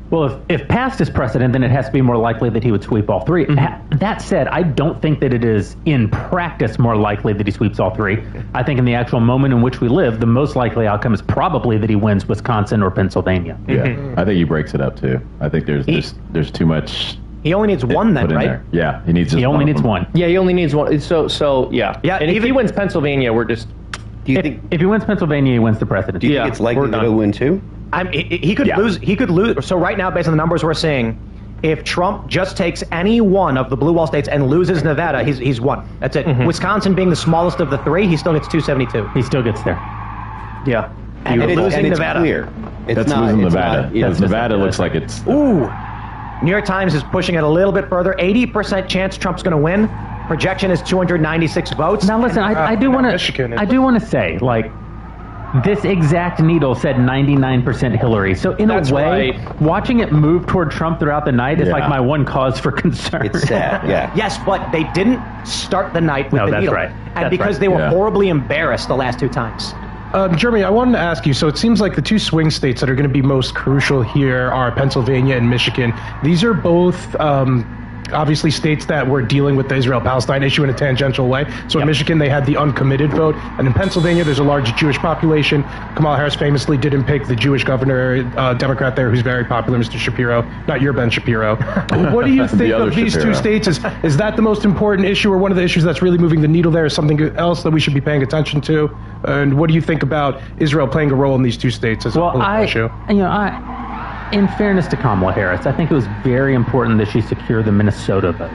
Well, if past is precedent, then it has to be more likely that he would sweep all three. That said, I don't think that it is in practice more likely that he sweeps all three. I think in the actual moment in which we live, the most likely outcome is probably that he wins Wisconsin or Pennsylvania. Yeah, I think he breaks it up too. I think there's too much. He only needs one then, right? There. Yeah, he needs. He only needs one. Yeah, he only needs one. So yeah. Yeah, and if he wins Pennsylvania, we're just. Do you think if he wins Pennsylvania, he wins the presidency? Do you think it's likely that he'll win too? He could lose. He could lose. So right now, based on the numbers we're seeing, if Trump just takes any one of the blue wall states and loses Nevada, he's won. That's it. Wisconsin being the smallest of the three, he still gets 272. He still gets there. Yeah. And losing Nevada. Clear. That's losing Nevada. Nevada looks like it's. Ooh. New York Times is pushing it a little bit further. 80% chance Trump's going to win. Projection is 296 votes. Now listen, I do want to say, like, this exact needle said 99% Hillary. So in a way, watching it move toward Trump throughout the night is like my one cause for concern. It's sad, yeah. Yes, but they didn't start the night with the needle. Right. And because they were horribly embarrassed the last two times. Jeremy, I wanted to ask you, so it seems like the two swing states that are going to be most crucial here are Pennsylvania and Michigan. These are both obviously states that were dealing with the Israel-Palestine issue in a tangential way. So in Michigan, they had the uncommitted vote. And in Pennsylvania, there's a large Jewish population. Kamala Harris famously didn't pick the Jewish governor, Democrat there, who's very popular, Mr. Shapiro. Not your Ben Shapiro. What do you think of these two states? Is that the most important issue, or one of the issues that's really moving the needle there? Is something else that we should be paying attention to? And what do you think about Israel playing a role in these two states as a political issue? In fairness to Kamala Harris, I think it was very important that she secure the Minnesota vote.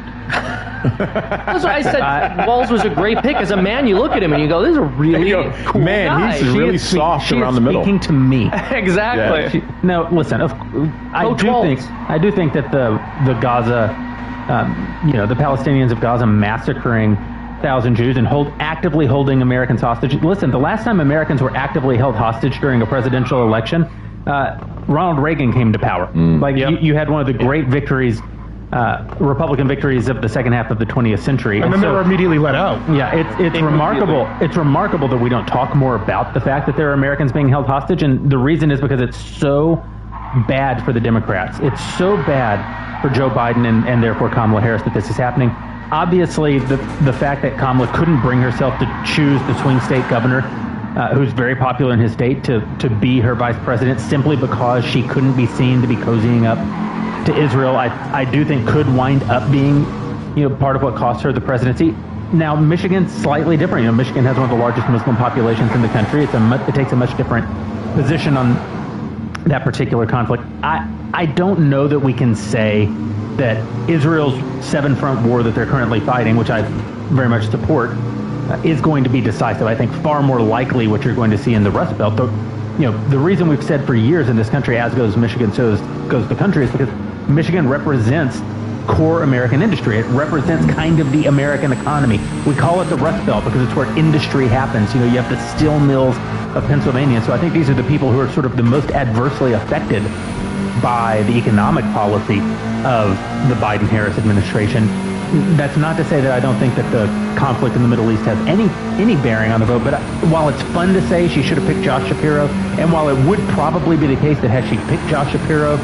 That's why I said Walz was a great pick. As a man, you look at him and you go, "This is a really cool guy." He's really soft around the middle. Speaking to me, exactly. Yeah. No, listen. I do think that the Gaza, the Palestinians of Gaza massacring 1,000 Jews and actively holding Americans hostage. Listen, the last time Americans were actively held hostage during a presidential election, Ronald Reagan came to power. You had one of the great victories, Republican victories of the second half of the 20th century. And then they were immediately let out. Yeah, it's remarkable. It's remarkable that we don't talk more about the fact that there are Americans being held hostage, and the reason is because it's so bad for the Democrats. It's so bad for Joe Biden and therefore Kamala Harris that this is happening. Obviously, the fact that Kamala couldn't bring herself to choose the swing state governor, who's very popular in his state, to be her vice president simply because she couldn't be seen to be cozying up to Israel, I do think could wind up being, part of what cost her the presidency. Now, Michigan's slightly different. Michigan has one of the largest Muslim populations in the country. It takes a much different position on that particular conflict. I don't know that we can say that Israel's seven-front war that they're currently fighting, which I very much support, is going to be decisive. I think far more likely what you're going to see in the Rust Belt. The reason we've said for years in this country, as goes Michigan, so goes the country, is because Michigan represents core American industry. It represents kind of the American economy. We call it the Rust Belt because it's where industry happens. You have the steel mills of Pennsylvania. So I think these are the people who are sort of the most adversely affected by the economic policy of the Biden-Harris administration. That's not to say that I don't think that the conflict in the Middle East has any bearing on the vote, but while it's fun to say she should have picked Josh Shapiro, and while it would probably be the case that had she picked Josh Shapiro,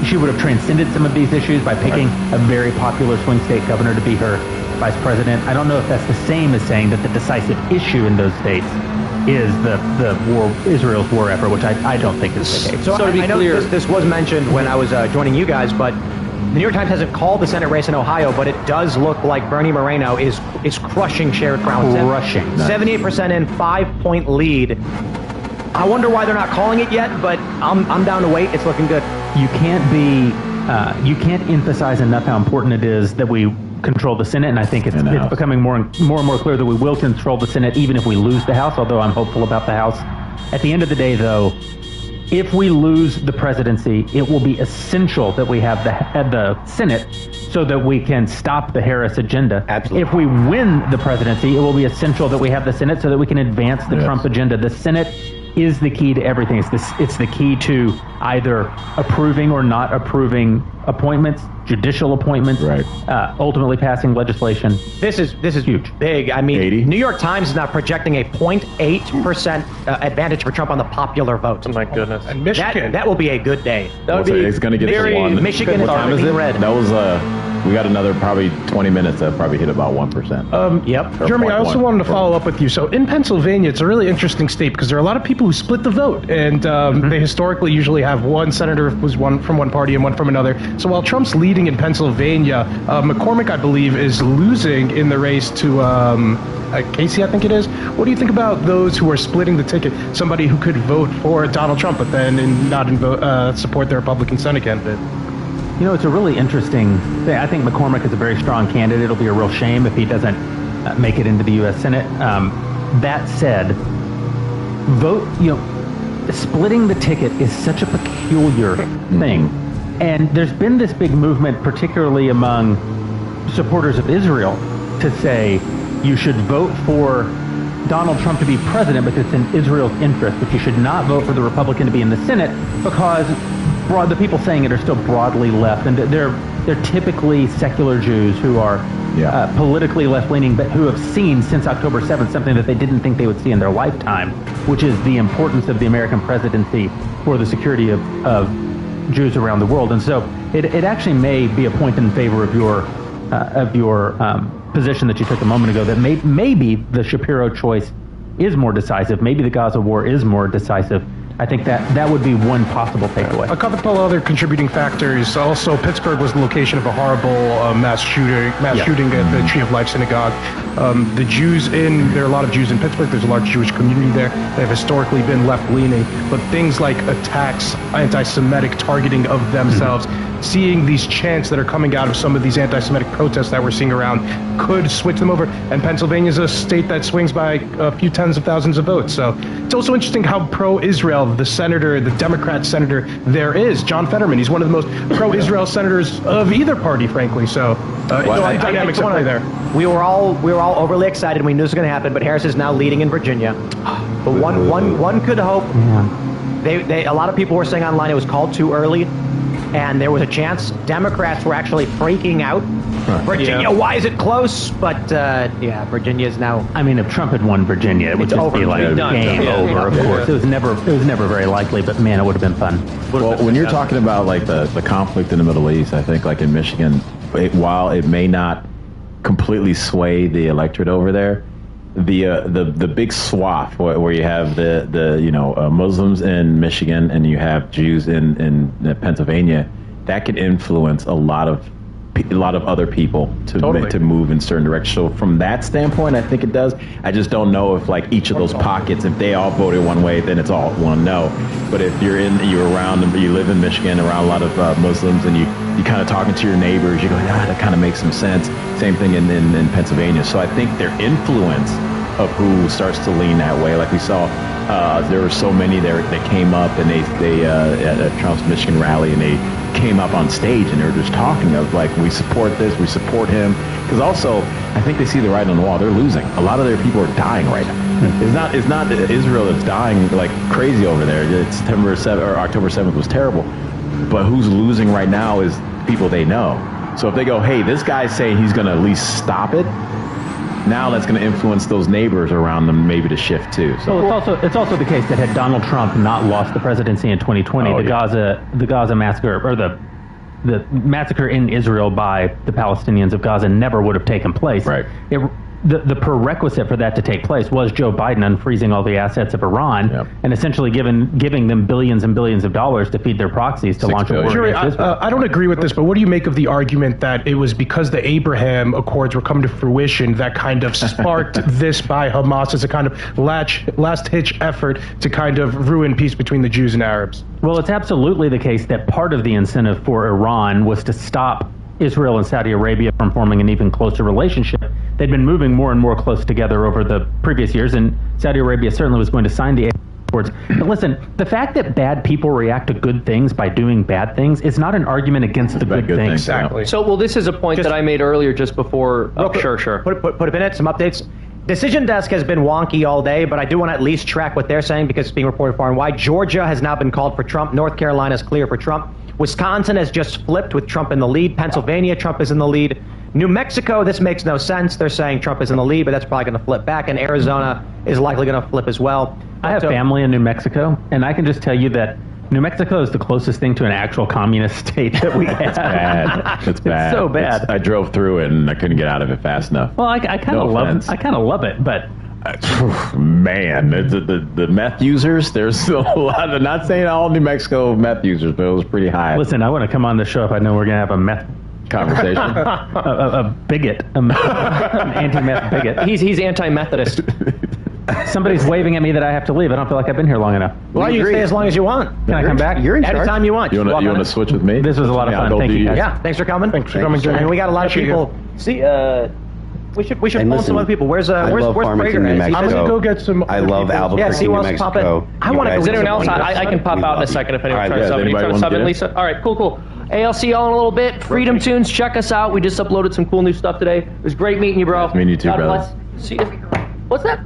she would have transcended some of these issues by picking a very popular swing state governor to be her vice president. I don't know if that's the same as saying that the decisive issue in those states is the war, Israel's war effort, which I don't think is the case. So to be clear, know this was mentioned when I was joining you guys, but the New York Times hasn't called the Senate race in Ohio, but it does look like Bernie Moreno is crushing Sherrod Brown. Crushing. 78% in, 5-point lead. I wonder why they're not calling it yet, but I'm down to wait. It's looking good. You can't emphasize enough how important it is that we control the Senate, and I think it's becoming more and more clear that we will control the Senate even if we lose the House, although I'm hopeful about the House. At the end of the day, though, if we lose the presidency, it will be essential that we have the Senate so that we can stop the Harris agenda. Absolutely. If we win the presidency, it will be essential that we have the Senate so that we can advance the Trump agenda. The Senate is the key to everything. It's the key to either approving or not approving appointments, judicial appointments, ultimately passing legislation. This is huge. Big. I mean, 80? New York Times is now projecting a 0.8% advantage for Trump on the popular vote. Oh my goodness. And Michigan. That will be a good day. That would be it's going to get to one. Michigan is What time is already it? red. That was we got another probably 20 minutes. That probably hit about 1%. Yep. Or Jeremy, I also 0.1. wanted to follow up with you. So in Pennsylvania, it's a really interesting state because there are a lot of people who split the vote, and they historically usually have one senator who's one from one party and one from another. So while Trump's leading in Pennsylvania, McCormick, I believe, is losing in the race to Casey, I think it is. What do you think about those who are splitting the ticket? Somebody who could vote for Donald Trump, but then not support the Republican Senate candidate. You know, it's a really interesting thing. I think McCormick is a very strong candidate. It'll be a real shame if he doesn't make it into the U.S. Senate. That said, splitting the ticket is such a peculiar thing. And there's been this big movement, particularly among supporters of Israel, to say you should vote for Donald Trump to be president because it's in Israel's interest, but you should not vote for the Republican to be in the Senate because the people saying it are still broadly left, and they're typically secular Jews who are politically left-leaning, but who have seen since October 7th something that they didn't think they would see in their lifetime, which is the importance of the American presidency for the security of Jews around the world. And so it actually may be a point in favor of your position that you took a moment ago, that maybe the Shapiro choice is more decisive. Maybe the Gaza war is more decisive. I think that would be one possible takeaway. A couple of other contributing factors. Also, Pittsburgh was the location of a horrible mass shooting at the Tree of Life Synagogue. The Jews there are a lot of Jews in Pittsburgh. There's a large Jewish community there. They have historically been left-leaning. But things like attacks, anti-Semitic targeting of themselves, seeing these chants that are coming out of some of these anti-Semitic protests that we're seeing around could switch them over. And Pennsylvania is a state that swings by a few tens of thousands of votes. So it's also interesting how pro-Israel the Democrat senator there is, John Fetterman. He's one of the most pro-Israel senators of either party, frankly. So dynamics at play there. We were all overly excited. We knew this was going to happen, but Harris is now leading in Virginia. But one could hope. A lot of people were saying online it was called too early. And there was a chance Democrats were actually freaking out. Virginia, why is it close? But Virginia is now. I mean, if Trump had won Virginia, it would just be like game over. Of course, it was never very likely. But man, it would have been fun. Well, when you're talking about like the conflict in the Middle East, I think like in Michigan, while it may not completely sway the electorate over there, the big swath where you have the Muslims in Michigan and you have Jews in Pennsylvania, that could influence a lot of other people to move in certain directions. So from that standpoint, I think it does. I just don't know if like each of those pockets, if they all voted one way, then it's all one no. But if you live in Michigan around a lot of Muslims and you kind of talking to your neighbors, you go, that kind of makes some sense. Same thing in Pennsylvania. So I think their influence of who starts to lean that way, like we saw, there were so many there that came up and they at Trump's Michigan rally, and they came up on stage and they were just talking of like, we support this, we support him. Because also, I think they see the writing on the wall. They're losing. A lot of their people are dying right now. It's not Israel that's dying like crazy over there. It's September 7th or October 7th was terrible. But who's losing right now is people they know. So if they go, hey, this guy's saying he's going to at least stop it, now that's going to influence those neighbors around them maybe to shift too. So it's also the case that had Donald Trump not lost the presidency in 2020, the Gaza massacre, or the massacre in Israel by the Palestinians of Gaza never would have taken place. Right. The prerequisite for that to take place was Joe Biden unfreezing all the assets of Iran and essentially giving them billions and billions of dollars to feed their proxies to launch a war against Israel. I don't agree with this, but what do you make of the argument that it was because the Abraham Accords were coming to fruition that kind of sparked this by Hamas as a kind of last-hitch effort to kind of ruin peace between the Jews and Arabs? Well, it's absolutely the case that part of the incentive for Iran was to stop Israel and Saudi Arabia from forming an even closer relationship. They'd been moving more and more close together over the previous years, and Saudi Arabia certainly was going to sign the accords. But listen, the fact that bad people react to good things by doing bad things is not an argument against the good things. Exactly. So, well, this is a point that I made earlier just before. Sure. Put a pin in it, some updates. Decision Desk has been wonky all day, but I do want to at least track what they're saying because it's being reported far and wide. Georgia has now been called for Trump. North Carolina is clear for Trump. Wisconsin has just flipped with Trump in the lead. Pennsylvania, Trump is in the lead. New Mexico, this makes no sense. They're saying Trump is in the lead, but that's probably going to flip back. And Arizona is likely going to flip as well. I have family in New Mexico, and I can just tell you that New Mexico is the closest thing to an actual communist state that we have. It's bad. It's bad. It's so bad. I drove through it, and I couldn't get out of it fast enough. Well, I kind of love it, but man, the meth users, there's a lot of, not saying all New Mexico meth users, but it was pretty high. Listen, I want to come on the show if I know we're going to have a meth conversation. a bigot, an anti-meth bigot. He's anti-Methodist. Somebody's waving at me that I have to leave. I don't feel like I've been here long enough. Well, you can stay as long as you want. Can I come back? You're in charge. Anytime you want. You want to switch with me? This was a lot of fun. Thank you, guys. Yeah, thanks for coming. Thanks for coming, Jeremy. And we got a lot of people. See, we should pull some other people. Where's Farmington, New Mexico. I'm gonna go get some. I love Albuquerque, New Mexico. I want to go. Is anyone else? I can pop out in a second if anyone's trying to sub. Anyone trying to sub in, Lisa? All right, cool. ALC all in a little bit. Freedom Tunes, check us out. We just uploaded some cool new stuff today. It was great meeting you, bro. Nice meeting you too, brother. See you. What's that?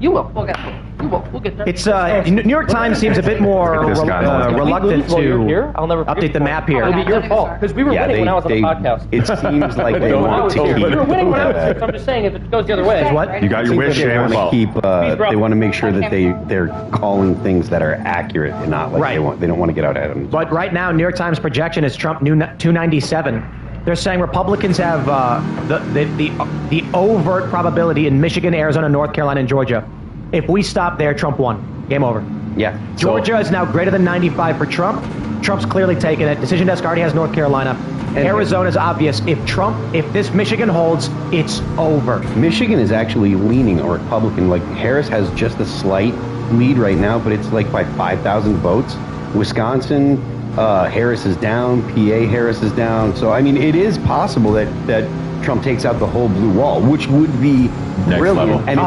You will. We'll get there. We'll get there. It's New York Times seems a bit more reluctant to update the map here. It'll be your fault because we were winning when I was on the podcast. It seems like they want to keep. We were winning when I was here. So I'm just saying if it goes the other way. What? You got your wish, They want to keep. bro. They want to make sure that they're calling things that are accurate and not like they don't want to get out ahead of them. But right now, New York Times projection is Trump 297. They're saying Republicans have the overt probability in Michigan, Arizona, North Carolina, and Georgia. If we stop there, Trump won. Game over. Yeah. Georgia is now greater than 95 for Trump. Trump's clearly taken it. Decision Desk already has North Carolina. Arizona's obvious. If this Michigan holds, it's over. Michigan is actually leaning a Republican. Like Harris has just a slight lead right now, but it's like by 5,000 votes. Wisconsin, Harris is down. PA, Harris is down. So I mean, it is possible that Trump takes out the whole blue wall, which would be Next brilliant. level. And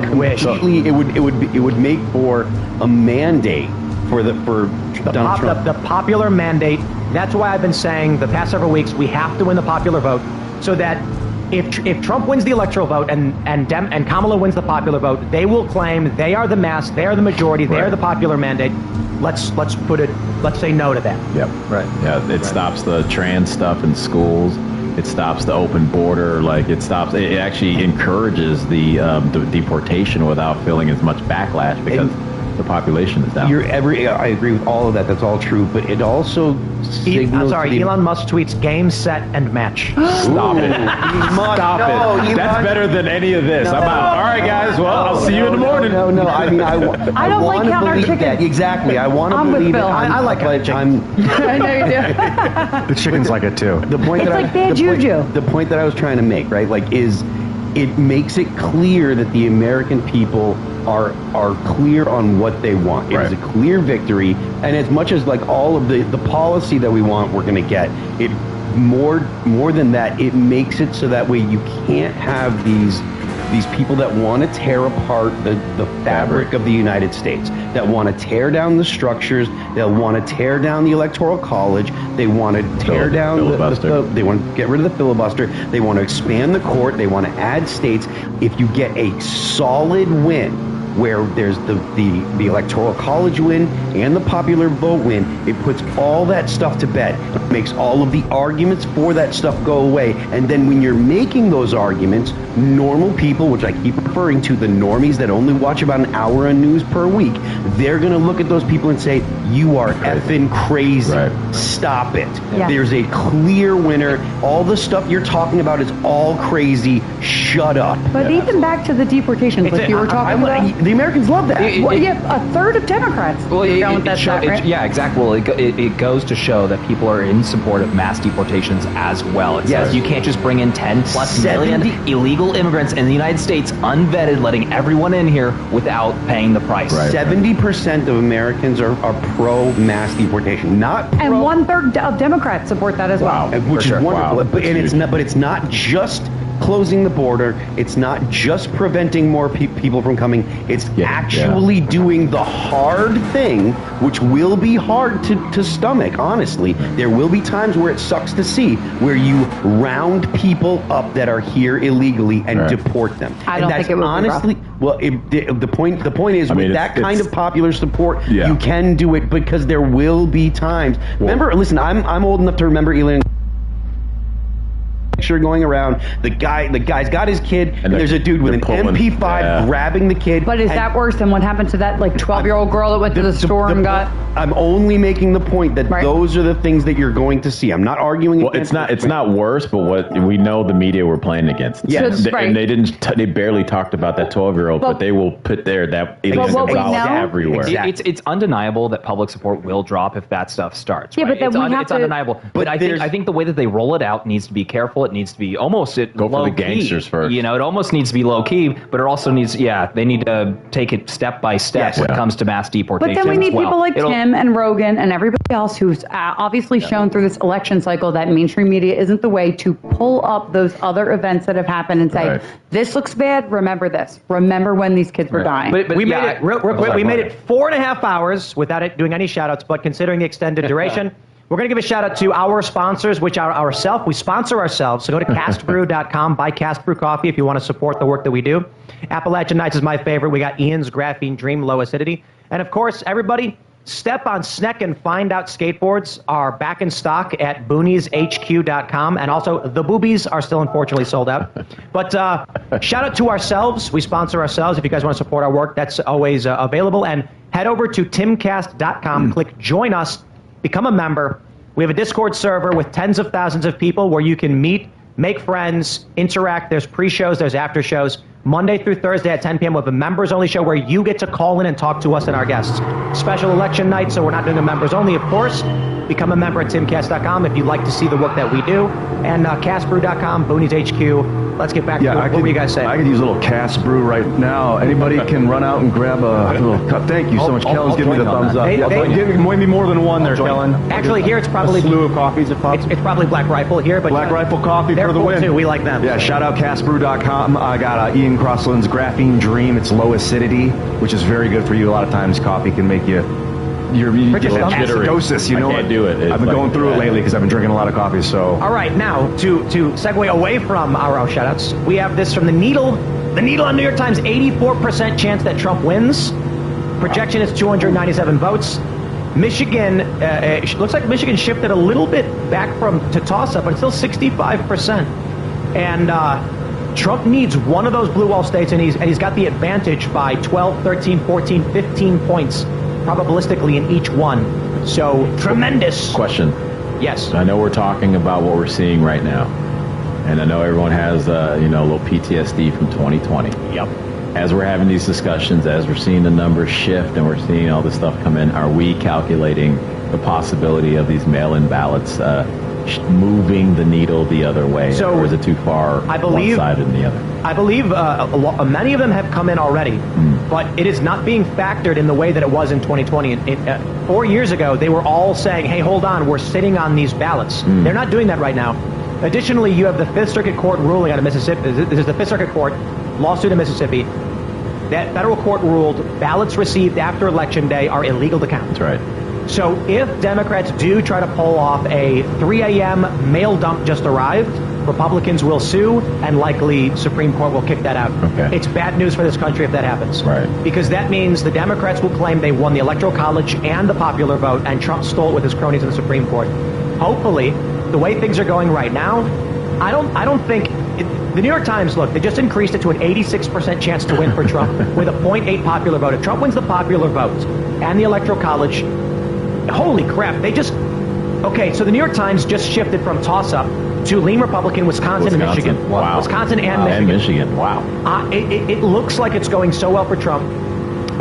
it would be completely. It would make for a mandate for Donald Trump. The popular mandate. That's why I've been saying the past several weeks we have to win the popular vote, so that if Trump wins the electoral vote and Kamala wins the popular vote, they will claim they are the mass, they are the majority, they are the popular mandate. Let's say no to that. Yep. Right. Yeah. It stops the trans stuff in schools. It stops the open border. It actually encourages the deportation without feeling as much backlash because the population is down. I agree with all of that. That's all true. But it also signals. Elon Musk tweets game, set, and match. Stop it. Stop it. That's better than any of this. I'm out. All right, guys. Well, I'll see you in the morning. No. I mean, I don't like counting our believe chickens. that. Exactly. I want to I'm with believe it. Bill. I like but it. I know you do. The chickens like it too. The point It's that like bad juju. The point that I was trying to make, right, is it makes it clear that the American people are clear on what they want. It is a clear victory, and as much as all of the policy that we want, we're going to get it. More than that, it makes it so that way you can't have these people that want to tear apart the fabric of the United States, that want to tear down the structures, they'll want to tear down the Electoral College, they want to tear down they want to get rid of the filibuster, they want to expand the court, they want to add states. If you get a solid win, where there's the Electoral College win and the popular vote win, it puts all that stuff to bed. It makes all of the arguments for that stuff go away. And then when you're making those arguments, normal people, which I keep referring to, the normies that only watch about an hour of news per week, they're going to look at those people and say, you are effing crazy. Right. Stop it. Yeah. There's a clear winner. All the stuff you're talking about is all crazy. Shut up. But even back to the deportations, like you were talking about. The Americans love that. A third of Democrats. Well, yeah, exactly. Well, it goes to show that people are in support of mass deportations as well. It's like you can't just bring in 10+ million illegal illegal immigrants in the United States, unvetted, letting everyone in here without paying the price. 70% of Americans are pro mass deportation, not pro. And 1/3 of Democrats support that as well. Which is wonderful. Wow. But it's not just closing the border. It's not just preventing more people from coming. It's actually doing the hard thing, which will be hard to stomach, honestly. There will be times where it sucks to see, where you round people up that are here illegally and deport them. I don't think it would honestly, be rough. well, the point is, with that kind of popular support, Yeah. you can do it, because there will be times. Remember, listen, I'm old enough to remember Elon picture going around. The guy's got his kid, and there's a dude with an MP5 grabbing the kid. But is that worse than what happened to that 12-year-old girl that went to the store and got? I'm only making the point that those are the things that you're going to see. I'm not arguing. Well, it's not worse, but what we know the media we're playing against. Yes, and they barely talked about that 12-year-old, but they will put that everywhere. It's undeniable that public support will drop if that stuff starts. Yeah, right? but then it's undeniable. But I think the way that they roll it out needs to be careful. It needs to be almost go for the gangsters first. It almost needs to be low key, but it also needs they need to take it step by step when it comes to mass deportation. But then we need people like Tim and Rogan and everybody else who's obviously shown through this election cycle that mainstream media isn't the way to pull up those other events that have happened and say, this looks bad, remember this. Remember when these kids were dying. But we made it, real quick, we made it 4.5 hours without it doing any shout-outs, but considering the extended duration, we're going to give a shout-out to our sponsors, which are ourselves. We sponsor ourselves, so go to castbrew.com, buy Cast Brew coffee if you want to support the work that we do. Appalachian Nights is my favorite. We got Ian's Graphene Dream Low Acidity. And, of course, everybody, step on Sneck and Find Out skateboards are back in stock at boonieshq.com, and also the boobies are still unfortunately sold out. But shout out to ourselves. We sponsor ourselves. If you guys want to support our work, that's always available. And head over to timcast.com, click Join Us, become a member. We have a Discord server with tens of thousands of people where you can meet, make friends, interact. There's pre-shows, there's after-shows. Monday through Thursday at 10 p.m. we have a members-only show where you get to call in and talk to us and our guests. Special election night, so we're not doing a members-only, of course. Become a member at timcast.com if you'd like to see the work that we do. And castbrew.com, Boonies HQ. Let's get back to what were you guys saying? I could use a little Cast Brew right now. Anybody can run out and grab a little cup. Thank you so much. Kellen's giving me the thumbs up. Give me more than one there, Kellen. Actually, here it's probably a slew of coffees if possible. It's probably Black Rifle here, but Black Rifle coffee for the cool win. Too. We like them. Yeah, shout out castbrew.com. I got Ian Crossland's Graphene Dream. It's low acidity, which is very good for you. A lot of times coffee can make you get acidosis, you know. I can't do it. I've been going through it lately because I've been drinking a lot of coffee. So all right, now to segue away from our shoutouts, we have this from the Needle. The Needle on New York Times: 84% chance that Trump wins. Projection is 297 votes. Michigan looks like Michigan shifted a little bit back to toss-up, but it's still 65%. And Trump needs one of those blue wall states, and he's got the advantage by 12, 13, 14, 15 points probabilistically in each one. So tremendous. Question. Yes. I know we're talking about what we're seeing right now, and I know everyone has a little PTSD from 2020. Yep. As we're having these discussions, as we're seeing the numbers shift and we're seeing all this stuff come in, are we calculating the possibility of these mail-in ballots moving the needle the other way, or is it too far one side and the other? I believe many of them have come in already, but it is not being factored in the way that it was in 2020. 4 years ago, they were all saying, hey, hold on, we're sitting on these ballots. They're not doing that right now. Additionally, you have the Fifth Circuit Court ruling out of Mississippi. This is the Fifth Circuit Court lawsuit in Mississippi. That federal court ruled ballots received after Election Day are illegal to count. That's right. So if Democrats do try to pull off a 3 a.m. mail dump just arrived, Republicans will sue, and likely Supreme Court will kick that out. Okay. It's bad news for this country if that happens. Right. Because that means the Democrats will claim they won the Electoral College and the popular vote, and Trump stole it with his cronies in the Supreme Court. Hopefully, the way things are going right now, I don't think... The New York Times, look, they just increased it to an 86% chance to win for Trump with a 0.8 popular vote. If Trump wins the popular vote and the Electoral College, holy crap, they just... Okay, so the New York Times just shifted from toss-up to lean Republican, Wisconsin and Michigan. Wow. Wisconsin and Michigan. And Michigan, wow. It looks like it's going so well for Trump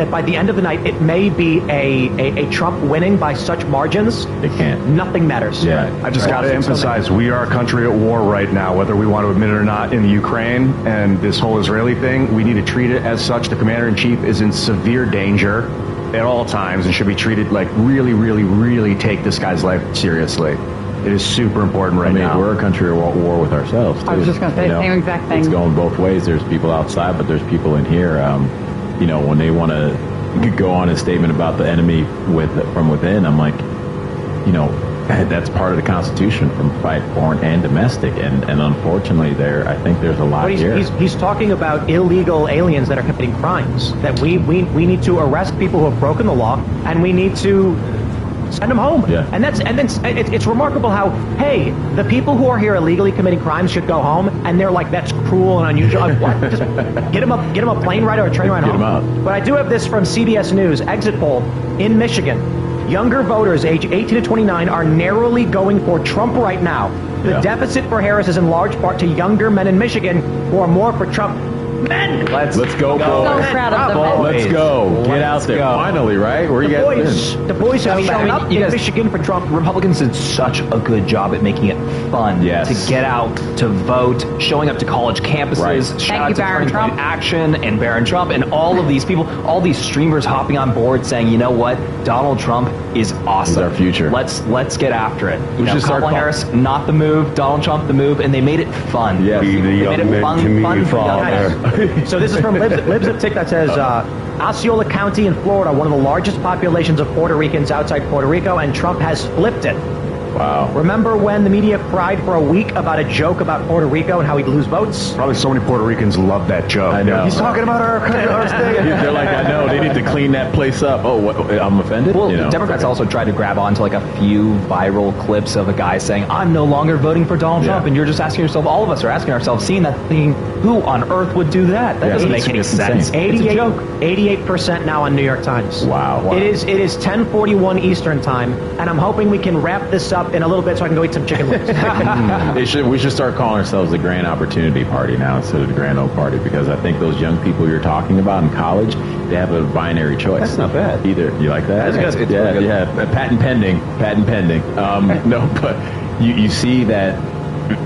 that by the end of the night, it may be a Trump winning by such margins. They can't. Nothing matters. Yeah. I just got to emphasize, we are a country at war right now, whether we want to admit it or not, in the Ukraine, and this whole Israeli thing, we need to treat it as such. The commander-in-chief is in severe danger at all times and should be treated like really, really, really take this guy's life seriously. It is super important right now. We're a country at war with ourselves, too. I was just going to say the same exact thing. It's going both ways. There's people outside, but there's people in here. When they want to go on a statement about the enemy from within, I'm like, that's part of the Constitution, from fight foreign and domestic, and unfortunately, I think there's a lot here. He's talking about illegal aliens that are committing crimes. That we need to arrest people who have broken the law, and we need to send them home. Yeah. And it's remarkable how, hey, the people who are here illegally committing crimes should go home, and they're like, that's cruel and unusual. Just get them a plane ride or a train ride home. Get them out. But I do have this from CBS News exit poll in Michigan. Younger voters age 18 to 29 are narrowly going for Trump right now. The deficit for Harris is in large part to younger men in Michigan who are more for Trump. Men! Let's go, boys. So proud of them. Let's go. Get out there. Finally, right? Where you guys been? The boys have shown up in Michigan for Trump. Republicans did such a good job at making it fun to get out, to vote, showing up to college campuses. Right. Shout out to Barron Trump. Action and Barron Trump and all of these people, all these streamers hopping on board saying, you know what, Donald Trump is awesome. He's our future. Let's get after it. We should start Kamala Harris, not the move. Donald Trump, the move, and they made it fun. Yes. They made it fun for young men. So this is from Libs of Tick that says, Osceola County in Florida, one of the largest populations of Puerto Ricans outside Puerto Rico, and Trump has flipped it. Wow. Remember when the media cried for a week about a joke about Puerto Rico and how he'd lose votes? Probably so many Puerto Ricans love that joke. I know. He's talking about our state. They're like, I know, they need to clean that place up. Oh, what, I'm offended? Well, Democrats also tried to grab onto like a few viral clips of a guy saying, I'm no longer voting for Donald Trump, and you're just asking yourself, all of us are asking ourselves, seeing that, thinking, who on earth would do that? That doesn't make any sense. 88% now on New York Times. Wow. It is 10:41 Eastern time, and I'm hoping we can wrap this up in a little bit so I can go eat some chicken wings. We should start calling ourselves the Grand Opportunity Party now instead of the Grand Old Party, because I think those young people you're talking about in college, they have a binary choice. That's not bad. Either you like that? That's good. Yeah. Patent pending. No, but you see that.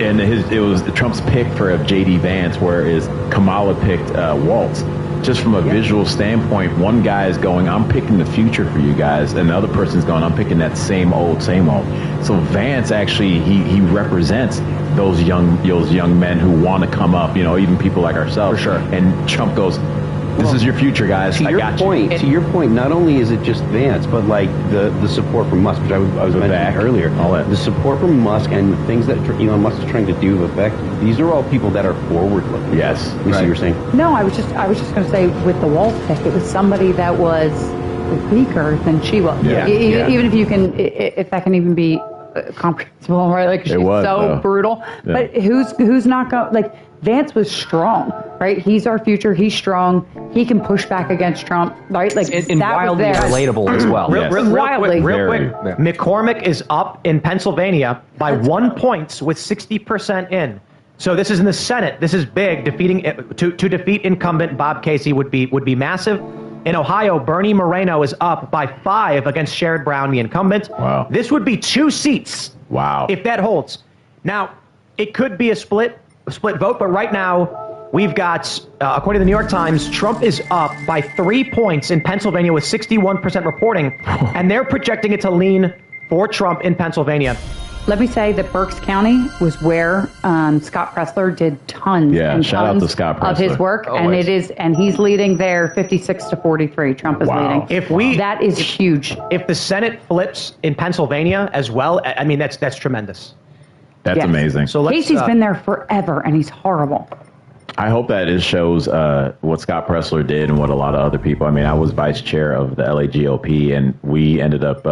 And it was Trump's pick for J.D. Vance, whereas Kamala picked Waltz. Just from a visual standpoint, one guy is going, I'm picking the future for you guys, and the other person's going, I'm picking that same old. So Vance actually, he represents those young men who want to come up, even people like ourselves. For sure. And Trump goes, this is your future, guys. To your point, not only is it just Vance, but like the support from Musk, which I was mentioning earlier. The support from Musk and the things that Elon Musk is trying to do with effect, these are all people that are forward-looking. Yes. You see what you're saying? No, I was just going to say with the Waltz pick, it was somebody that was weaker than she was. Even if you can, if that can even be comprehensible, right? Like she's so brutal. Yeah. But who's not going? Like Vance was strong, right? He's our future. He's strong. He can push back against Trump, right? Like and wildly relatable as well. Real quick. McCormick is up in Pennsylvania by 1 point with 60% in. So this is in the Senate. This is big. To defeat incumbent Bob Casey would be massive. In Ohio, Bernie Moreno is up by 5 against Sherrod Brown, the incumbent. Wow. This would be 2 seats. Wow. If that holds. Now, it could be a split vote, but right now we've got, according to the New York Times, Trump is up by 3 points in Pennsylvania with 61% reporting, and they're projecting it to lean for Trump in Pennsylvania. Let me say that Berks County was where Scott Pressler did tons and shout tons out to Scott Pressler. of his work, and he's leading there 56-43. Trump is leading. That is huge. If the Senate flips in Pennsylvania as well, I mean that's tremendous. That's amazing. So Casey's been there forever, and he's horrible. I hope that it shows what Scott Pressler did and what a lot of other people. I mean, I was vice chair of the LA GOP, and we ended up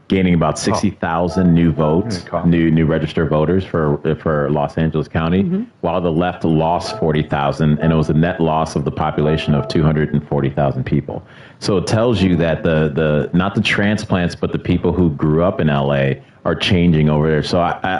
gaining about 60,000 new votes, new registered voters for Los Angeles County, while the left lost 40,000, and it was a net loss of the population of 240,000 people. So it tells you that the not the transplants, but the people who grew up in LA are changing over there. So I